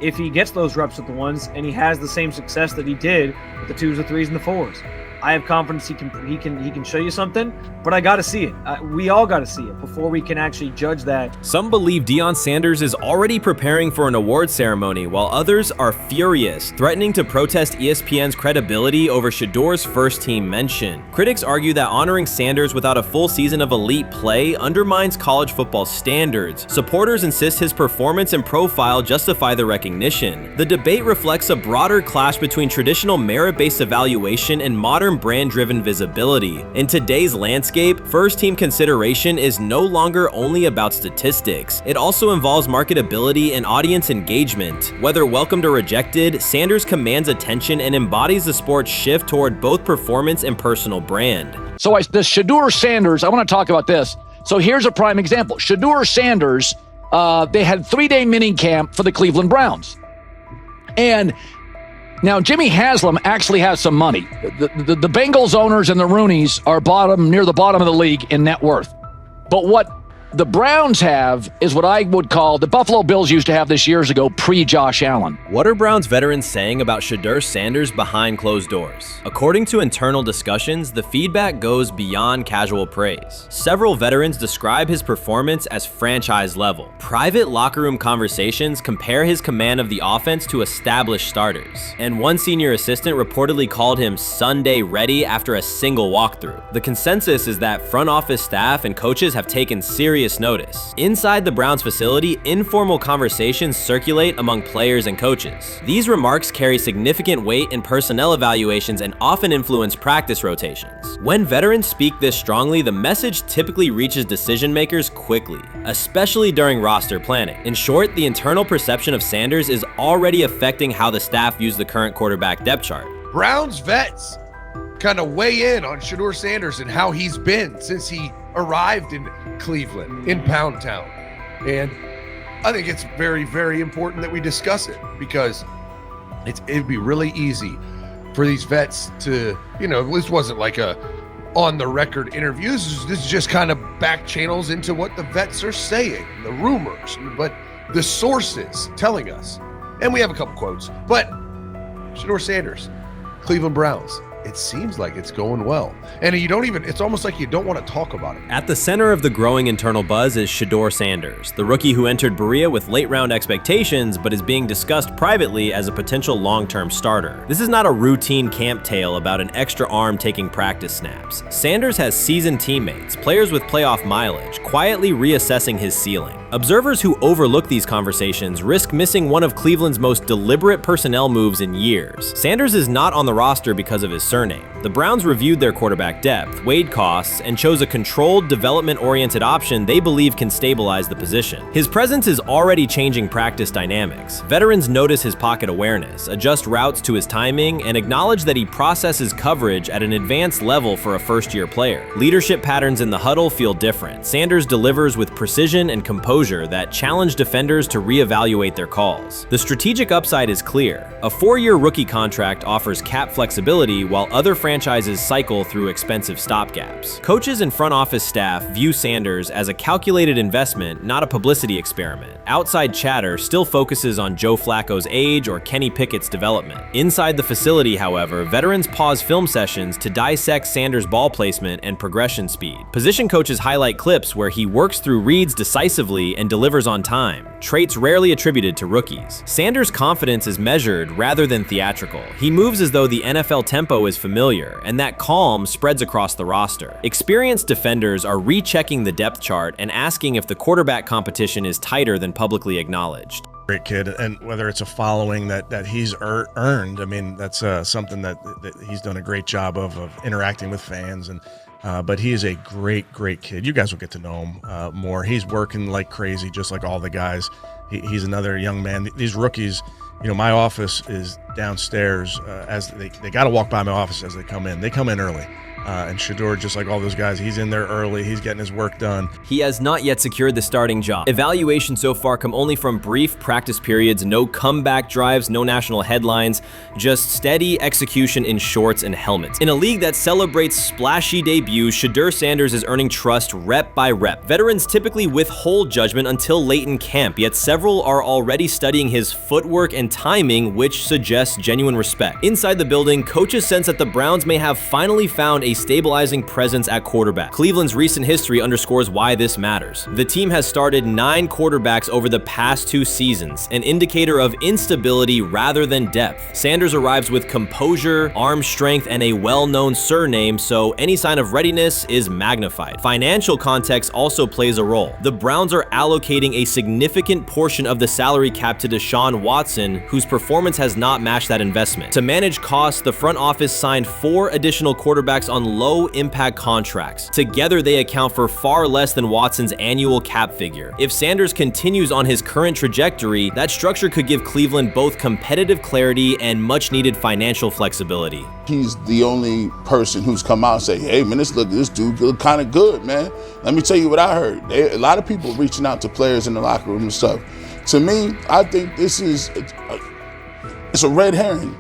if he gets those reps with the ones and he has the same success that he did with the 2s, the 3s, and the 4s. I have confidence he can show you something, but I got to see it. We all got to see it before we can actually judge that. Some believe Deion Sanders is already preparing for an award ceremony, while others are furious, threatening to protest ESPN's credibility over Shedeur's first-team mention. Critics argue that honoring Sanders without a full season of elite play undermines college football standards. Supporters insist his performance and profile justify the recognition. The debate reflects a broader clash between traditional merit-based evaluation and modern brand-driven visibility. In today's landscape, first-team consideration is no longer only about statistics. It also involves marketability and audience engagement. Whether welcomed or rejected, Sanders commands attention and embodies the sport's shift toward both performance and personal brand. So the Shedeur Sanders, I want to talk about this. So here's a prime example. Shedeur Sanders, they had 3-day mini camp for the Cleveland Browns. And now Jimmy Haslam actually has some money. The Bengals owners and the Rooneys are near the bottom of the league in net worth. But what the Browns have is what I would call the Buffalo Bills used to have this years ago, pre-Josh Allen. What are Browns veterans saying about Shedeur Sanders behind closed doors? According to internal discussions, the feedback goes beyond casual praise. Several veterans describe his performance as franchise level. Private locker room conversations compare his command of the offense to established starters. And one senior assistant reportedly called him Sunday ready after a single walkthrough. The consensus is that front office staff and coaches have taken serious notice. Inside the Browns facility, informal conversations circulate among players and coaches. These remarks carry significant weight in personnel evaluations and often influence practice rotations. When veterans speak this strongly, the message typically reaches decision makers quickly, especially during roster planning. In short, the internal perception of Sanders is already affecting how the staff views the current quarterback depth chart. Browns vets kind of weigh in on Shedeur Sanders and how he's been since he arrived in Cleveland, in Pound Town. And I think it's very, very important that we discuss it, because it'd be really easy for these vets to, this wasn't like a on-the-record interview. This is just kind of back channels into what the vets are saying, the rumors, but the sources telling us. And we have a couple quotes. But Shedeur Sanders, Cleveland Browns, it seems like it's going well. And it's almost like you don't want to talk about it. At the center of the growing internal buzz is Shedeur Sanders, the rookie who entered Berea with late-round expectations but is being discussed privately as a potential long-term starter. This is not a routine camp tale about an extra arm taking practice snaps. Sanders has seasoned teammates, players with playoff mileage, quietly reassessing his ceiling. Observers who overlook these conversations risk missing one of Cleveland's most deliberate personnel moves in years. Sanders is not on the roster because of his surname. The Browns reviewed their quarterback depth, weighed costs, and chose a controlled, development-oriented option they believe can stabilize the position. His presence is already changing practice dynamics. Veterans notice his pocket awareness, adjust routes to his timing, and acknowledge that he processes coverage at an advanced level for a first-year player. Leadership patterns in the huddle feel different. Sanders delivers with precision and composure that challenge defenders to reevaluate their calls. The strategic upside is clear. A 4-year rookie contract offers cap flexibility while other franchises cycle through expensive stopgaps. Coaches and front office staff view Sanders as a calculated investment, not a publicity experiment. Outside chatter still focuses on Joe Flacco's age or Kenny Pickett's development. Inside the facility, however, veterans pause film sessions to dissect Sanders' ball placement and progression speed. Position coaches highlight clips where he works through reads decisively and delivers on time, traits rarely attributed to rookies. Sanders' confidence is measured rather than theatrical. He moves as though the NFL tempo is familiar, and that calm spreads across the roster. Experienced defenders are rechecking the depth chart and asking if the quarterback competition is tighter than publicly acknowledged. Great kid, and whether it's a following that he's earned, I mean, that's something that he's done a great job of interacting with fans, and but he is a great kid. You guys will get to know him more. He's working like crazy, just like all the guys. He's another young man. These rookies, my office is downstairs. As they got to walk by my office as they come in. They come in early. And Shedeur, just like all those guys, he's in there early. He's getting his work done. He has not yet secured the starting job. Evaluations so far come only from brief practice periods, no comeback drives, no national headlines, just steady execution in shorts and helmets. In a league that celebrates splashy debuts, Shedeur Sanders is earning trust rep by rep. Veterans typically withhold judgment until late in camp, yet several are already studying his footwork and timing, which suggests suggests genuine respect. Inside the building, coaches sense that the Browns may have finally found a stabilizing presence at quarterback. Cleveland's recent history underscores why this matters. The team has started 9 quarterbacks over the past 2 seasons, an indicator of instability rather than depth. Sanders arrives with composure, arm strength, and a well-known surname, so any sign of readiness is magnified. Financial context also plays a role. The Browns are allocating a significant portion of the salary cap to Deshaun Watson, whose performance has not matched that investment. To manage costs, the front office signed 4 additional quarterbacks on low-impact contracts. Together, they account for far less than Watson's annual cap figure. If Sanders continues on his current trajectory, that structure could give Cleveland both competitive clarity and much-needed financial flexibility. He's the only person who's come out and say, hey man, this dude look kind of good, man. Let me tell you what I heard. A lot of people reaching out to players in the locker room and stuff. To me, I think this is it's a red herring.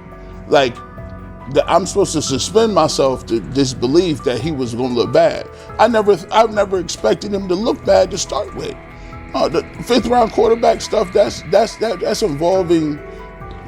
Like, I'm supposed to suspend myself to this belief that he was going to look bad. I've never expected him to look bad to start with. The 5th round quarterback stuff, that's involving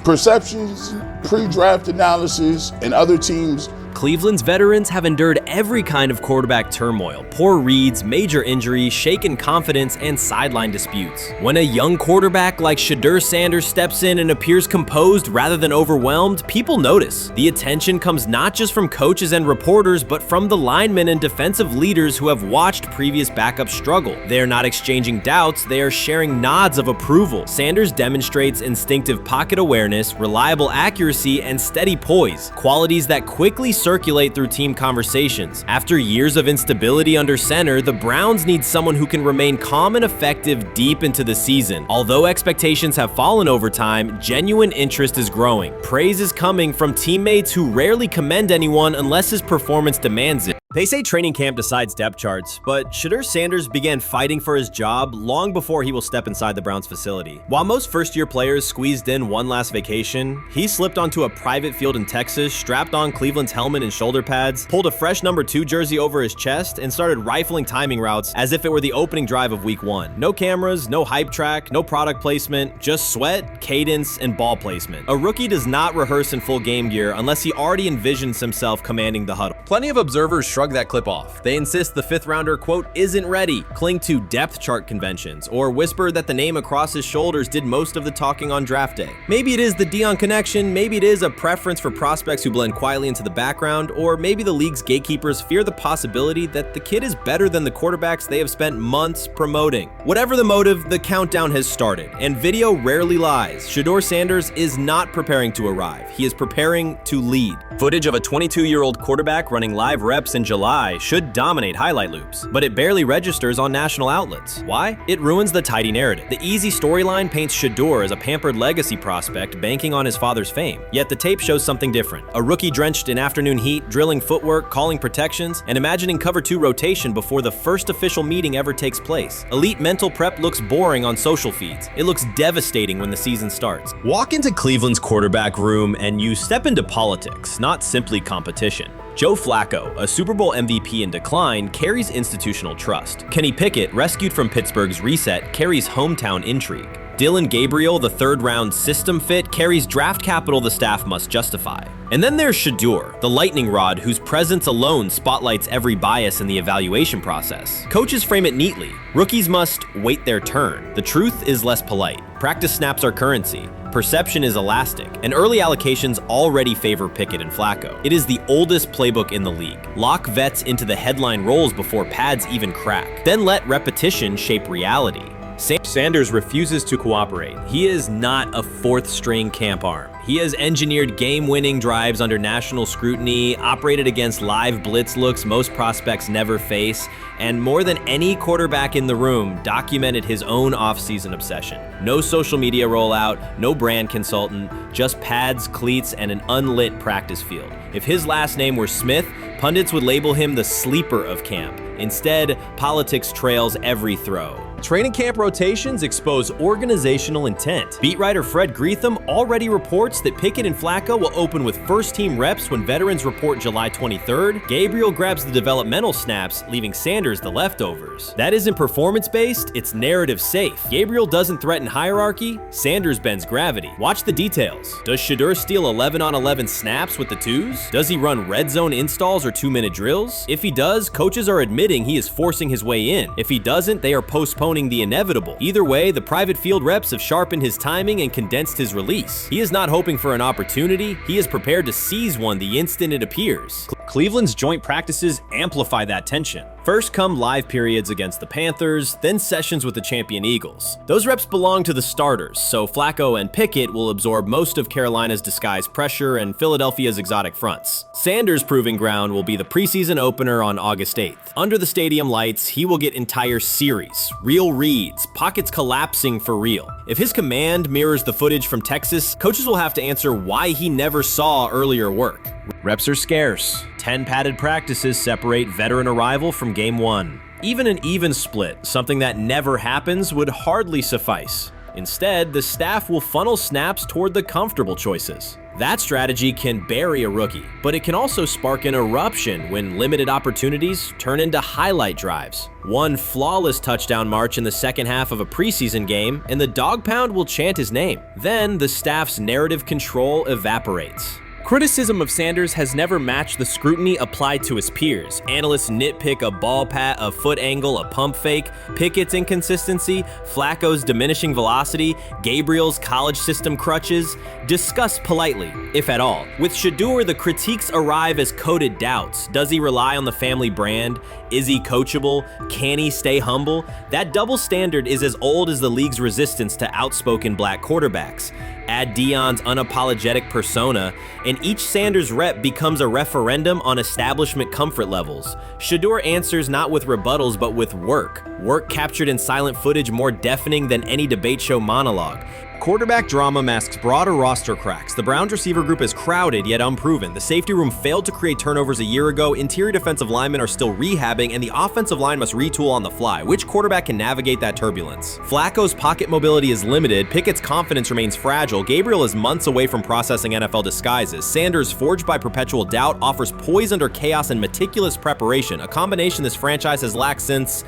perceptions, pre-draft analysis, and other teams. Cleveland's veterans have endured every kind of quarterback turmoil: poor reads, major injuries, shaken confidence, and sideline disputes. When a young quarterback like Shedeur Sanders steps in and appears composed rather than overwhelmed, people notice. The attention comes not just from coaches and reporters, but from the linemen and defensive leaders who have watched previous backups struggle. They are not exchanging doubts, they are sharing nods of approval. Sanders demonstrates instinctive pocket awareness, reliable accuracy, and steady poise, qualities that quickly circulate through team conversations. After years of instability under center, the Browns need someone who can remain calm and effective deep into the season. Although expectations have fallen over time, genuine interest is growing. Praise is coming from teammates who rarely commend anyone unless his performance demands it. They say training camp decides depth charts, but Shedeur Sanders began fighting for his job long before he will step inside the Browns facility. While most first-year players squeezed in one last vacation, he slipped onto a private field in Texas, strapped on Cleveland's helmet and shoulder pads, pulled a fresh number 2 jersey over his chest, and started rifling timing routes as if it were the opening drive of week 1. No cameras, no hype track, no product placement, just sweat, cadence, and ball placement. A rookie does not rehearse in full game gear unless he already envisions himself commanding the huddle. Plenty of observers shrug that clip off. They insist the 5th rounder, quote, isn't ready, cling to depth chart conventions, or whisper that the name across his shoulders did most of the talking on draft day. Maybe it is the Deion connection, maybe it is a preference for prospects who blend quietly into the background, or maybe the league's gatekeepers fear the possibility that the kid is better than the quarterbacks they have spent months promoting. Whatever the motive, the countdown has started, and video rarely lies. Shedeur Sanders is not preparing to arrive. He is preparing to lead. Footage of a 22-year-old quarterback running live reps in July should dominate highlight loops, but it barely registers on national outlets. Why? It ruins the tidy narrative. The easy storyline paints Shedeur as a pampered legacy prospect banking on his father's fame. Yet the tape shows something different. A rookie drenched in afternoon heat, drilling footwork, calling protections, and imagining cover 2 rotation before the first official meeting ever takes place. Elite mental prep looks boring on social feeds. It looks devastating when the season starts. Walk into Cleveland's quarterback room and you step into politics, not simply competition. Joe Flacco, a Super Bowl MVP in decline, carries institutional trust. Kenny Pickett, rescued from Pittsburgh's reset, carries hometown intrigue. Dylan Gabriel, the 3rd-round system fit, carries draft capital the staff must justify. And then there's Shedeur, the lightning rod whose presence alone spotlights every bias in the evaluation process. Coaches frame it neatly. Rookies must wait their turn. The truth is less polite. Practice snaps are currency. Perception is elastic, and early allocations already favor Pickett and Flacco. It is the oldest playbook in the league. Lock vets into the headline roles before pads even crack. Then let repetition shape reality. Sanders refuses to cooperate. He is not a 4th-string camp arm. He has engineered game-winning drives under national scrutiny, operated against live blitz looks most prospects never face, and more than any quarterback in the room, documented his own off-season obsession. No social media rollout, no brand consultant, just pads, cleats, and an unlit practice field. If his last name were Smith, pundits would label him the sleeper of camp. Instead, politics trails every throw. Training camp rotations expose organizational intent. Beat writer Fred Greetham already reports that Pickett and Flacco will open with first-team reps when veterans report July 23rd. Gabriel grabs the developmental snaps, leaving Sanders the leftovers. That isn't performance-based, it's narrative-safe. Gabriel doesn't threaten hierarchy, Sanders bends gravity. Watch the details. Does Shedeur steal 11-on-11 snaps with the twos? Does he run red zone installs or 2-minute drills? If he does, coaches are admitting he is forcing his way in. If he doesn't, they are postponing the inevitable. Either way, the private field reps have sharpened his timing and condensed his release. He is not hoping for an opportunity, he is prepared to seize one the instant it appears. Cleveland's joint practices amplify that tension. First come live periods against the Panthers, then sessions with the champion Eagles. Those reps belong to the starters, so Flacco and Pickett will absorb most of Carolina's disguised pressure and Philadelphia's exotic fronts. Sanders' proving ground will be the preseason opener on August 8th. Under the stadium lights, he will get entire series, real reads, pockets collapsing for real. If his command mirrors the footage from Texas, coaches will have to answer why he never saw earlier work. Reps are scarce. 10 padded practices separate veteran arrival from game 1. Even an even split, something that never happens, would hardly suffice. Instead, the staff will funnel snaps toward the comfortable choices. That strategy can bury a rookie, but it can also spark an eruption when limited opportunities turn into highlight drives. One flawless touchdown march in the second half of a preseason game, and the dog pound will chant his name. Then the staff's narrative control evaporates. Criticism of Sanders has never matched the scrutiny applied to his peers. Analysts nitpick a ball pat, a foot angle, a pump fake, Pickett's inconsistency, Flacco's diminishing velocity, Gabriel's college system crutches. Discuss politely, if at all. With Shedeur, the critiques arrive as coded doubts. Does he rely on the family brand? Is he coachable? Can he stay humble? That double standard is as old as the league's resistance to outspoken black quarterbacks. Add Deion's unapologetic persona, and each Sanders rep becomes a referendum on establishment comfort levels. Shedeur answers not with rebuttals, but with work. Work captured in silent footage more deafening than any debate show monologue. Quarterback drama masks broader roster cracks. The Browns receiver group is crowded yet unproven. The safety room failed to create turnovers a year ago, interior defensive linemen are still rehabbing, and the offensive line must retool on the fly. Which quarterback can navigate that turbulence? Flacco's pocket mobility is limited, Pickett's confidence remains fragile, Gabriel is months away from processing NFL disguises, Sanders, forged by perpetual doubt, offers poise under chaos and meticulous preparation, a combination this franchise has lacked since,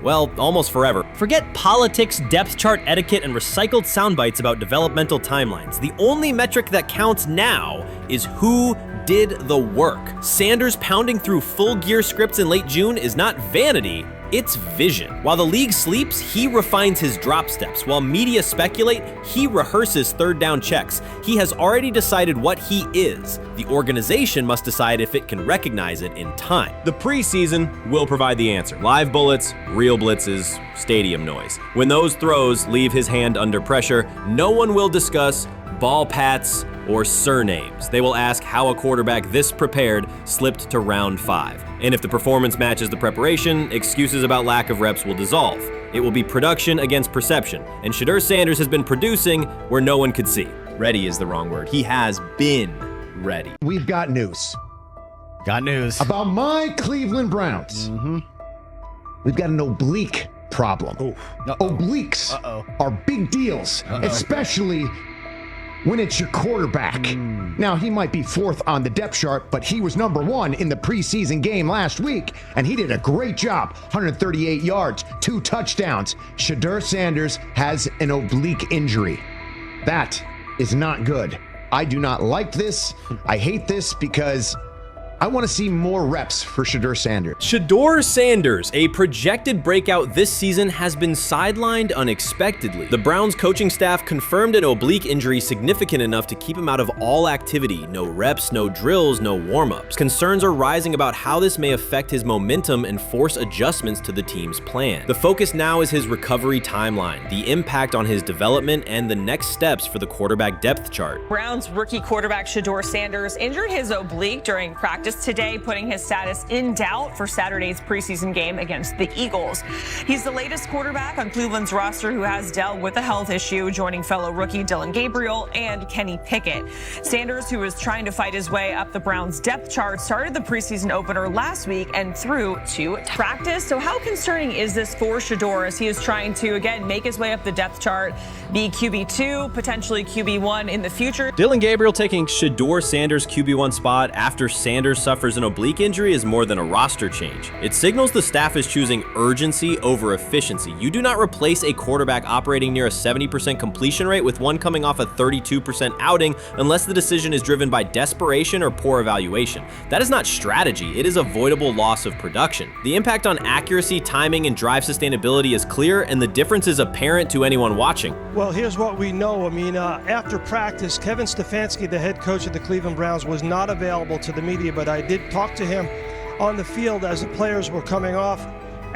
well, almost forever. Forget politics, depth chart etiquette, and recycled sound bites about developmental timelines. The only metric that counts now is who did the work. Sanders pounding through full gear scripts in late June is not vanity, it's vision. While the league sleeps, he refines his drop steps. While media speculate, he rehearses third down checks. He has already decided what he is. The organization must decide if it can recognize it in time. The preseason will provide the answer. Live bullets, real blitzes, stadium noise. When those throws leave his hand under pressure, no one will discuss ball pats or surnames. They will ask how a quarterback this prepared slipped to round 5. And if the performance matches the preparation, excuses about lack of reps will dissolve. It will be production against perception, and Shedeur Sanders has been producing where no one could see. Ready is the wrong word. He has been ready. We've got news. Got news. About my Cleveland Browns. We've got an oblique problem. Obliques are big deals, especially when it's your quarterback. Now, he might be 4th on the depth chart, but he was number 1 in the preseason game last week, and he did a great job. 138 yards, 2 touchdowns. Shedeur Sanders has an oblique injury. That is not good. I do not like this. I hate this because I want to see more reps for Shedeur Sanders. Shedeur Sanders, a projected breakout this season, has been sidelined unexpectedly. The Browns coaching staff confirmed an oblique injury significant enough to keep him out of all activity. No reps, no drills, no warm-ups. Concerns are rising about how this may affect his momentum and force adjustments to the team's plan. The focus now is his recovery timeline, the impact on his development, and the next steps for the quarterback depth chart. Browns rookie quarterback Shedeur Sanders injured his oblique during practice practice today, putting his status in doubt for Saturday's preseason game against the Eagles. He's the latest quarterback on Cleveland's roster who has dealt with a health issue, joining fellow rookie Dillon Gabriel and Kenny Pickett. Sanders, who is trying to fight his way up the Browns' depth chart, started the preseason opener last week and threw 2 practice. So how concerning is this for Shedeur as he is trying to, again, make his way up the depth chart, be QB2, potentially QB1 in the future? Dillon Gabriel taking Shedeur Sanders' QB1 spot after Sanders suffers an oblique injury is more than a roster change. It signals the staff is choosing urgency over efficiency. You do not replace a quarterback operating near a 70% completion rate with one coming off a 32% outing unless the decision is driven by desperation or poor evaluation. That is not strategy, it is avoidable loss of production. The impact on accuracy, timing, and drive sustainability is clear, and the difference is apparent to anyone watching. Well, here's what we know. I mean, after practice, Kevin Stefanski, the head coach of the Cleveland Browns, was not available to the media, but I did talk to him on the field as the players were coming off,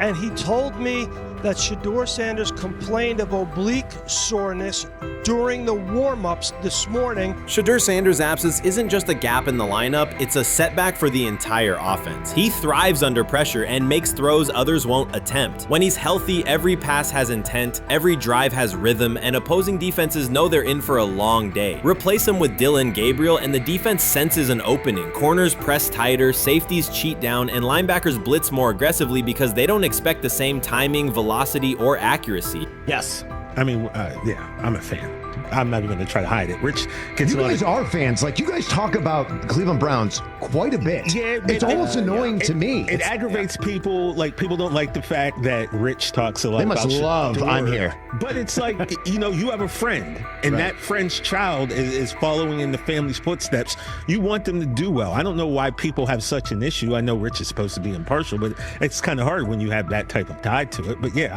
and he told me that Shedeur Sanders complained of oblique soreness during the warm-ups this morning. Shedeur Sanders' absence isn't just a gap in the lineup, it's a setback for the entire offense. He thrives under pressure and makes throws others won't attempt. When he's healthy, every pass has intent, every drive has rhythm, and opposing defenses know they're in for a long day. Replace him with Dillon Gabriel and the defense senses an opening. Corners press tighter, safeties cheat down, and linebackers blitz more aggressively because they don't expect the same timing, velocity, or accuracy. Yes. I mean, yeah, I'm a fan. I'm not even going to try to hide it. Rich gets you guys are fans. Like, you guys talk about the Cleveland Browns quite a bit. Yeah, it's almost annoying to me. It aggravates people. Like, people don't like the fact that Rich talks a lot about They must love Shedeur. I'm here. But it's like, you know, you have a friend, and that friend's child is following in the family's footsteps. You want them to do well. I don't know why people have such an issue. I know Rich is supposed to be impartial, but it's kind of hard when you have that type of tie to it. But yeah,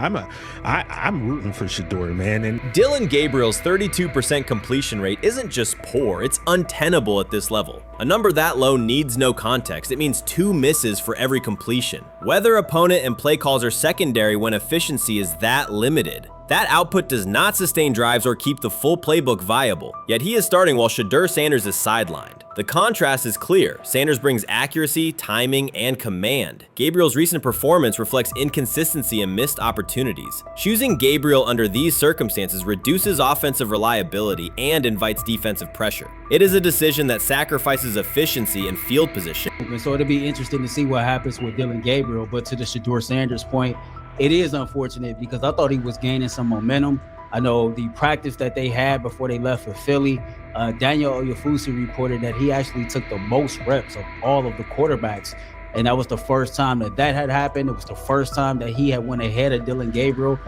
I'm rooting for Shedeur, man. And Dillon Gabriel's 32% completion rate isn't just poor, it's untenable at this level. A number that low needs no context. It means 2 misses for every completion. Weather, opponent, and play calls are secondary when efficiency is that limited. That output does not sustain drives or keep the full playbook viable, yet he is starting while Shedeur Sanders is sidelined. The contrast is clear. Sanders brings accuracy, timing, and command. Gabriel's recent performance reflects inconsistency and missed opportunities. Choosing Gabriel under these circumstances reduces offensive reliability and invites defensive pressure. It is a decision that sacrifices efficiency and field position. So it'll be interesting to see what happens with Dillon Gabriel, but to the Shedeur Sanders point, it is unfortunate because I thought he was gaining some momentum. I know the practice that they had before they left for Philly, Daniel Oyefusi reported that he actually took the most reps of all of the quarterbacks. And that was the first time that had happened. It was the first time that he had went ahead of Dillon Gabriel,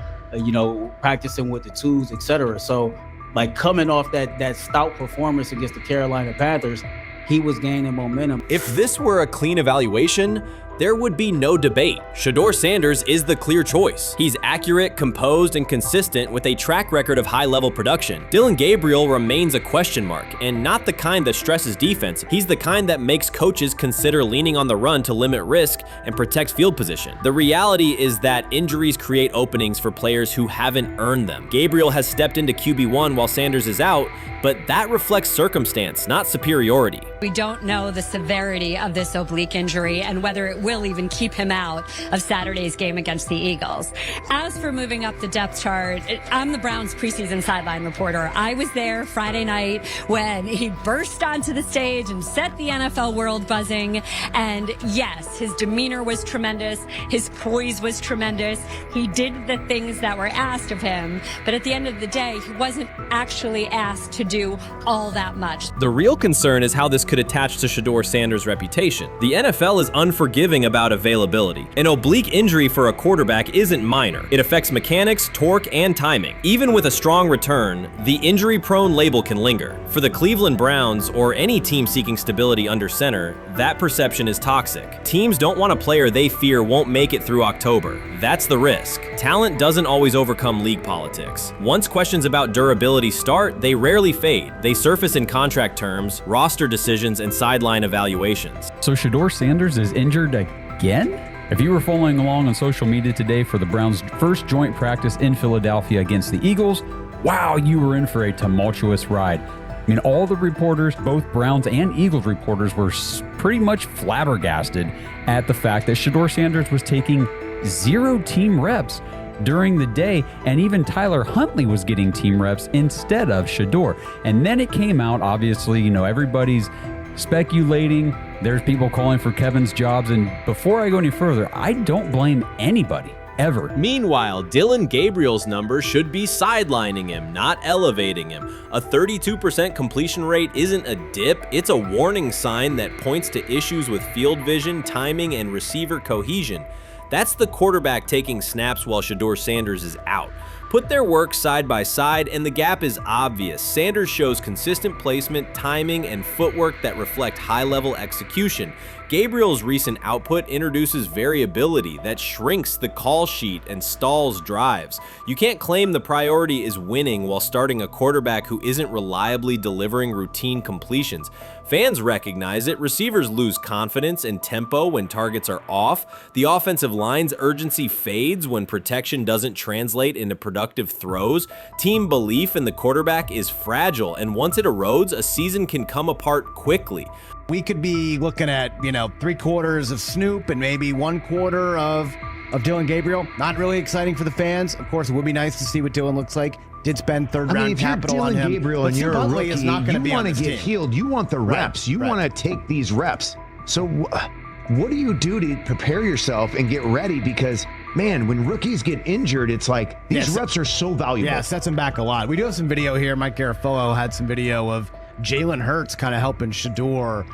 practicing with the twos, etc. So, like, coming off that stout performance against the Carolina Panthers, he was gaining momentum. If this were a clean evaluation, there would be no debate. Shedeur Sanders is the clear choice. He's accurate, composed, and consistent with a track record of high-level production. Dillon Gabriel remains a question mark, and not the kind that stresses defense. He's the kind that makes coaches consider leaning on the run to limit risk and protect field position. The reality is that injuries create openings for players who haven't earned them. Gabriel has stepped into QB1 while Sanders is out, but that reflects circumstance, not superiority. We don't know the severity of this oblique injury and whether it will even keep him out of Saturday's game against the Eagles. As for moving up the depth chart, I'm the Browns preseason sideline reporter. I was there Friday night when he burst onto the stage and set the NFL world buzzing. And yes, his demeanor was tremendous. His poise was tremendous. He did the things that were asked of him. But at the end of the day, he wasn't actually asked to do all that much. The real concern is how this could attach to Shedeur Sanders' reputation. The NFL is unforgiving about availability. An oblique injury for a quarterback isn't minor. It affects mechanics, torque, and timing. Even with a strong return, the injury-prone label can linger. For the Cleveland Browns, or any team seeking stability under center, that perception is toxic. Teams don't want a player they fear won't make it through October. That's the risk. Talent doesn't always overcome league politics. Once questions about durability start, they rarely fade. They surface in contract terms, roster decisions, and sideline evaluations. So Shedeur Sanders is injured again? If you were following along on social media today for the Browns' first joint practice in Philadelphia against the Eagles, wow, you were in for a tumultuous ride. I mean, all the reporters, both Browns and Eagles reporters, were pretty much flabbergasted at the fact that Shedeur Sanders was taking 0 team reps during the day, and even Tyler Huntley was getting team reps instead of Shedeur. And then it came out, obviously, everybody's speculating. There's people calling for Kevin's jobs. And before I go any further, I don't blame anybody. Ever. Meanwhile, Dillon Gabriel's number should be sidelining him, not elevating him. A 32% completion rate isn't a dip, it's a warning sign that points to issues with field vision, timing, and receiver cohesion. That's the quarterback taking snaps while Shedeur Sanders is out. Put their work side by side and the gap is obvious. Sanders shows consistent placement, timing, and footwork that reflect high-level execution. Gabriel's recent output introduces variability that shrinks the call sheet and stalls drives. You can't claim the priority is winning while starting a quarterback who isn't reliably delivering routine completions. Fans recognize it, receivers lose confidence and tempo when targets are off, the offensive line's urgency fades when protection doesn't translate into productive throws, team belief in the quarterback is fragile, and once it erodes, a season can come apart quickly. We could be looking at, 3/4 of Snoop and maybe 1/4 of Dillon Gabriel. Not really exciting for the fans. Of course, it would be nice to see what Dillon looks like. Did spend third-round capital on him. If you're Dillon Gabriel and you're a rookie, is not you be want to get healed. You want the reps. You want to take these reps. So what do you do to prepare yourself and get ready? Because, man, when rookies get injured, it's like these reps are so valuable. Yeah, sets them back a lot. We do have some video here. Mike Garafolo had some video of Jalen Hurts kind of helping Shedeur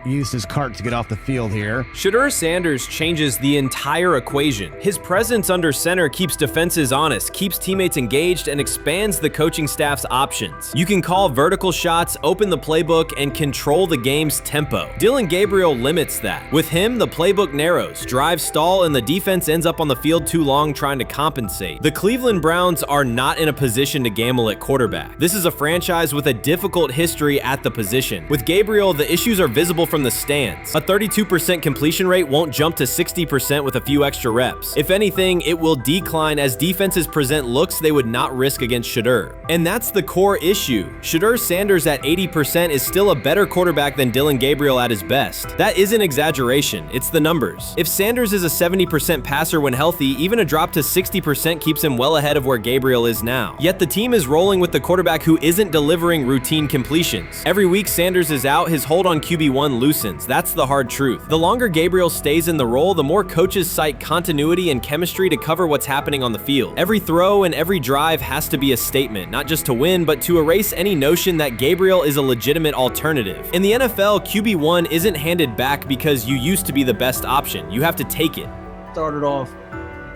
use his cart to get off the field here. Shedeur Sanders changes the entire equation. His presence under center keeps defenses honest, keeps teammates engaged, and expands the coaching staff's options. You can call vertical shots, open the playbook, and control the game's tempo. Dillon Gabriel limits that. With him, the playbook narrows, drives stall, and the defense ends up on the field too long trying to compensate. The Cleveland Browns are not in a position to gamble at quarterback. This is a franchise with a difficult history at the position. With Gabriel, the issues are visible from the stands. A 32% completion rate won't jump to 60% with a few extra reps. If anything, it will decline as defenses present looks they would not risk against Shedeur. And that's the core issue. Shedeur Sanders at 80% is still a better quarterback than Dillon Gabriel at his best. That isn't exaggeration, it's the numbers. If Sanders is a 70% passer when healthy, even a drop to 60% keeps him well ahead of where Gabriel is now. Yet the team is rolling with the quarterback who isn't delivering routine completions. Every week Sanders is out, his hold on QB1 loosens. That's the hard truth. The longer Gabriel stays in the role, the more coaches cite continuity and chemistry to cover what's happening on the field. Every throw and every drive has to be a statement, not just to win, but to erase any notion that Gabriel is a legitimate alternative. In the NFL, QB1 isn't handed back because you used to be the best option. You have to take it. Started off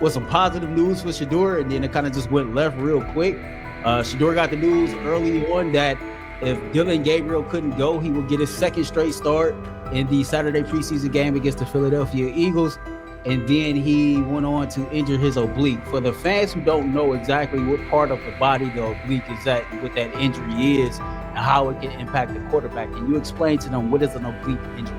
with some positive news for Shedeur, and then it kind of just went left real quick. Shedeur got the news early on that if Dillon Gabriel couldn't go, he would get his second straight start in the Saturday preseason game against the Philadelphia Eagles. And then he went on to injure his oblique. For the fans who don't know exactly what part of the body the oblique is at and what that injury is and how it can impact the quarterback, can you explain to them what is an oblique injury?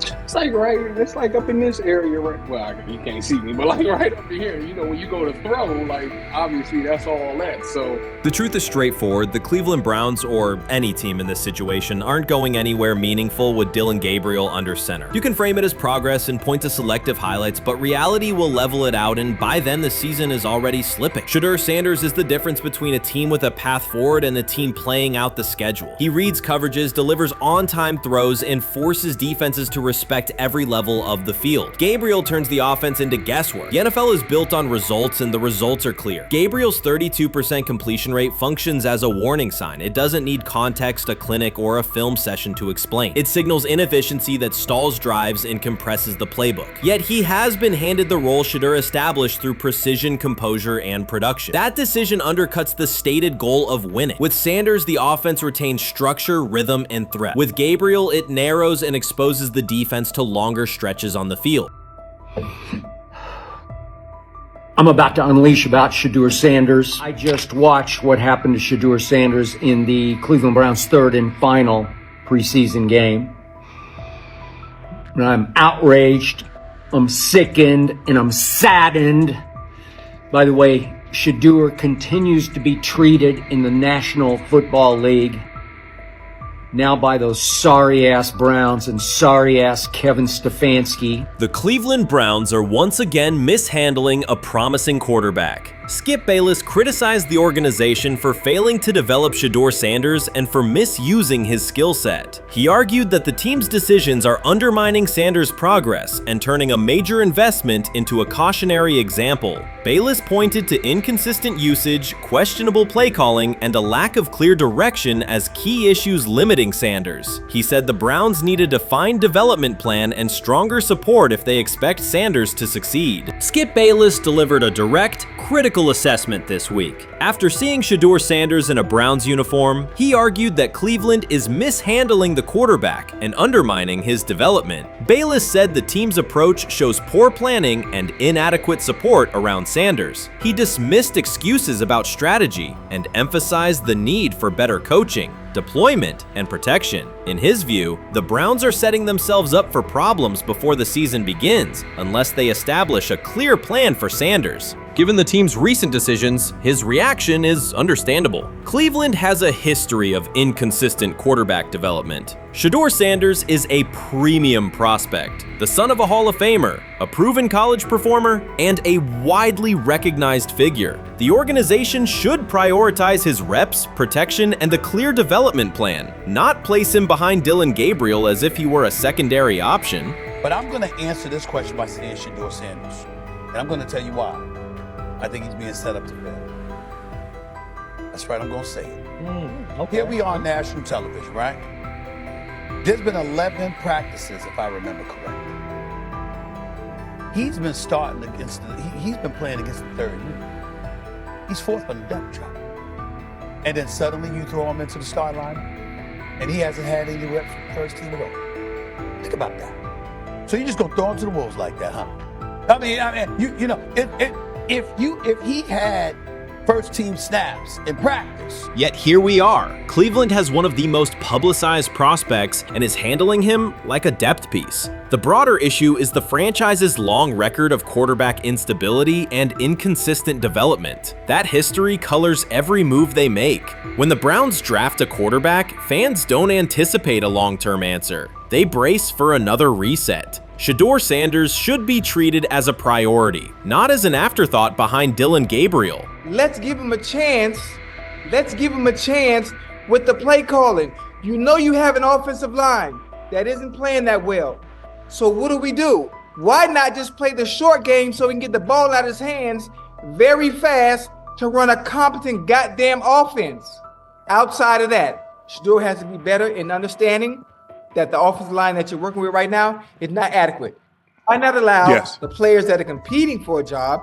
It's it's like up in this area, right? Well, you can't see me, but like right up in here, when you go to throw, like obviously that's all that. So the truth is straightforward. The Cleveland Browns, or any team in this situation, aren't going anywhere meaningful with Dillon Gabriel under center. You can frame it as progress and point to selective highlights, but reality will level it out, and by then the season is already slipping. Shedeur Sanders is the difference between a team with a path forward and a team playing out the schedule. He reads coverages, delivers on-time throws, and forces defenses to respect every level of the field. Gabriel turns the offense into guesswork. The NFL is built on results, and the results are clear. Gabriel's 32% completion rate functions as a warning sign. It doesn't need context, a clinic, or a film session to explain. It signals inefficiency that stalls drives and compresses the playbook. Yet he has been handed the role Shedeur established through precision, composure, and production. That decision undercuts the stated goal of winning. With Sanders, the offense retains structure, rhythm, and threat. With Gabriel, it narrows and exposes the defense to longer stretches on the field. I'm about to unleash about Shedeur Sanders. I just watched what happened to Shedeur Sanders in the Cleveland Browns' third and final preseason game. And I'm outraged, I'm sickened, and I'm saddened by the way Shedeur continues to be treated in the National Football League. now by those sorry-ass Browns and sorry-ass Kevin Stefanski. The Cleveland Browns are once again mishandling a promising quarterback. Skip Bayless criticized the organization for failing to develop Shedeur Sanders and for misusing his skill set. He argued that the team's decisions are undermining Sanders' progress and turning a major investment into a cautionary example. Bayless pointed to inconsistent usage, questionable play calling, and a lack of clear direction as key issues limiting Sanders. He said the Browns need a defined development plan and stronger support if they expect Sanders to succeed. Skip Bayless delivered a direct, critical assessment this week. After seeing Shedeur Sanders in a Browns uniform, he argued that Cleveland is mishandling the quarterback and undermining his development. Bayless said the team's approach shows poor planning and inadequate support around Sanders. He dismissed excuses about strategy and emphasized the need for better coaching, deployment, and protection. In his view, the Browns are setting themselves up for problems before the season begins unless they establish a clear plan for Sanders. Given the team's recent decisions, his reaction is understandable. Cleveland has a history of inconsistent quarterback development. Shedeur Sanders is a premium prospect, the son of a Hall of Famer, a proven college performer, and a widely recognized figure. The organization should prioritize his reps, protection, and a clear development plan, not place him behind Dillon Gabriel as if he were a secondary option. But I'm going to answer this question by saying Shedeur Sanders, and I'm going to tell you why. I think he's being set up to fail. That's right, I'm going to say it. Okay. Here we are on national television, right? There's been 11 practices, if I remember correctly. He's been starting against, he's been playing against the third unit. He's fourth on the depth chart. And then suddenly you throw him into the start line, and he hasn't had any reps for the first team at all. Think about that. So you're just going to throw him to the wolves like that, huh? I mean, you know, if he had first team snaps in practice. Yet here we are. Cleveland has one of the most publicized prospects and is handling him like a depth piece. The broader issue is the franchise's long record of quarterback instability and inconsistent development. That history colors every move they make. When the Browns draft a quarterback, fans don't anticipate a long-term answer. They brace for another reset. Shedeur Sanders should be treated as a priority, not as an afterthought behind Dillon Gabriel. Let's give him a chance. Let's give him a chance with the play calling. You know you have an offensive line that isn't playing that well. So what do? Why not just play the short game so he can get the ball out of his hands very fast to run a competent goddamn offense? Outside of that, Shedeur has to be better in understanding that the offensive line that you're working with right now is not adequate. Why not allow the players that are competing for a job,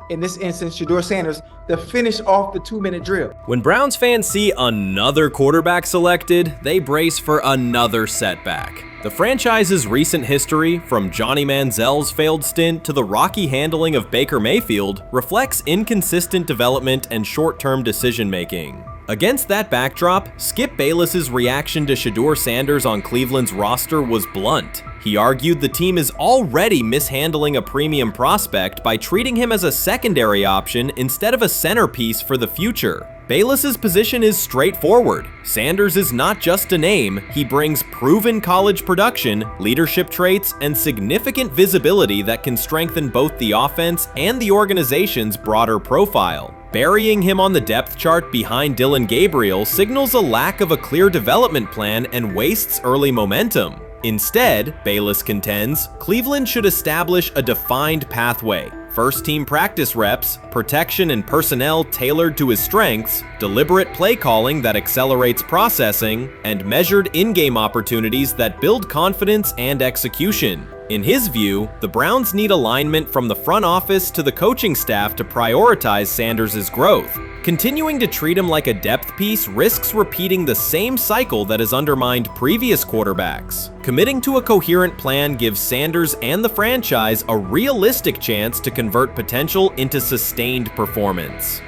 in this instance, Shedeur Sanders, to finish off the 2-minute drill? When Browns fans see another quarterback selected, they brace for another setback. The franchise's recent history, from Johnny Manziel's failed stint to the rocky handling of Baker Mayfield, reflects inconsistent development and short-term decision-making. Against that backdrop, Skip Bayless's reaction to Shedeur Sanders on Cleveland's roster was blunt. He argued the team is already mishandling a premium prospect by treating him as a secondary option instead of a centerpiece for the future. Bayless's position is straightforward. Sanders is not just a name, he brings proven college production, leadership traits, and significant visibility that can strengthen both the offense and the organization's broader profile. Burying him on the depth chart behind Dillon Gabriel signals a lack of a clear development plan and wastes early momentum. Instead, Bayless contends, Cleveland should establish a defined pathway. First-team practice reps, protection and personnel tailored to his strengths, deliberate play calling that accelerates processing, and measured in-game opportunities that build confidence and execution. In his view, the Browns need alignment from the front office to the coaching staff to prioritize Sanders' growth. Continuing to treat him like a depth piece risks repeating the same cycle that has undermined previous quarterbacks. Committing to a coherent plan gives Sanders and the franchise a realistic chance to convert potential into sustained performance.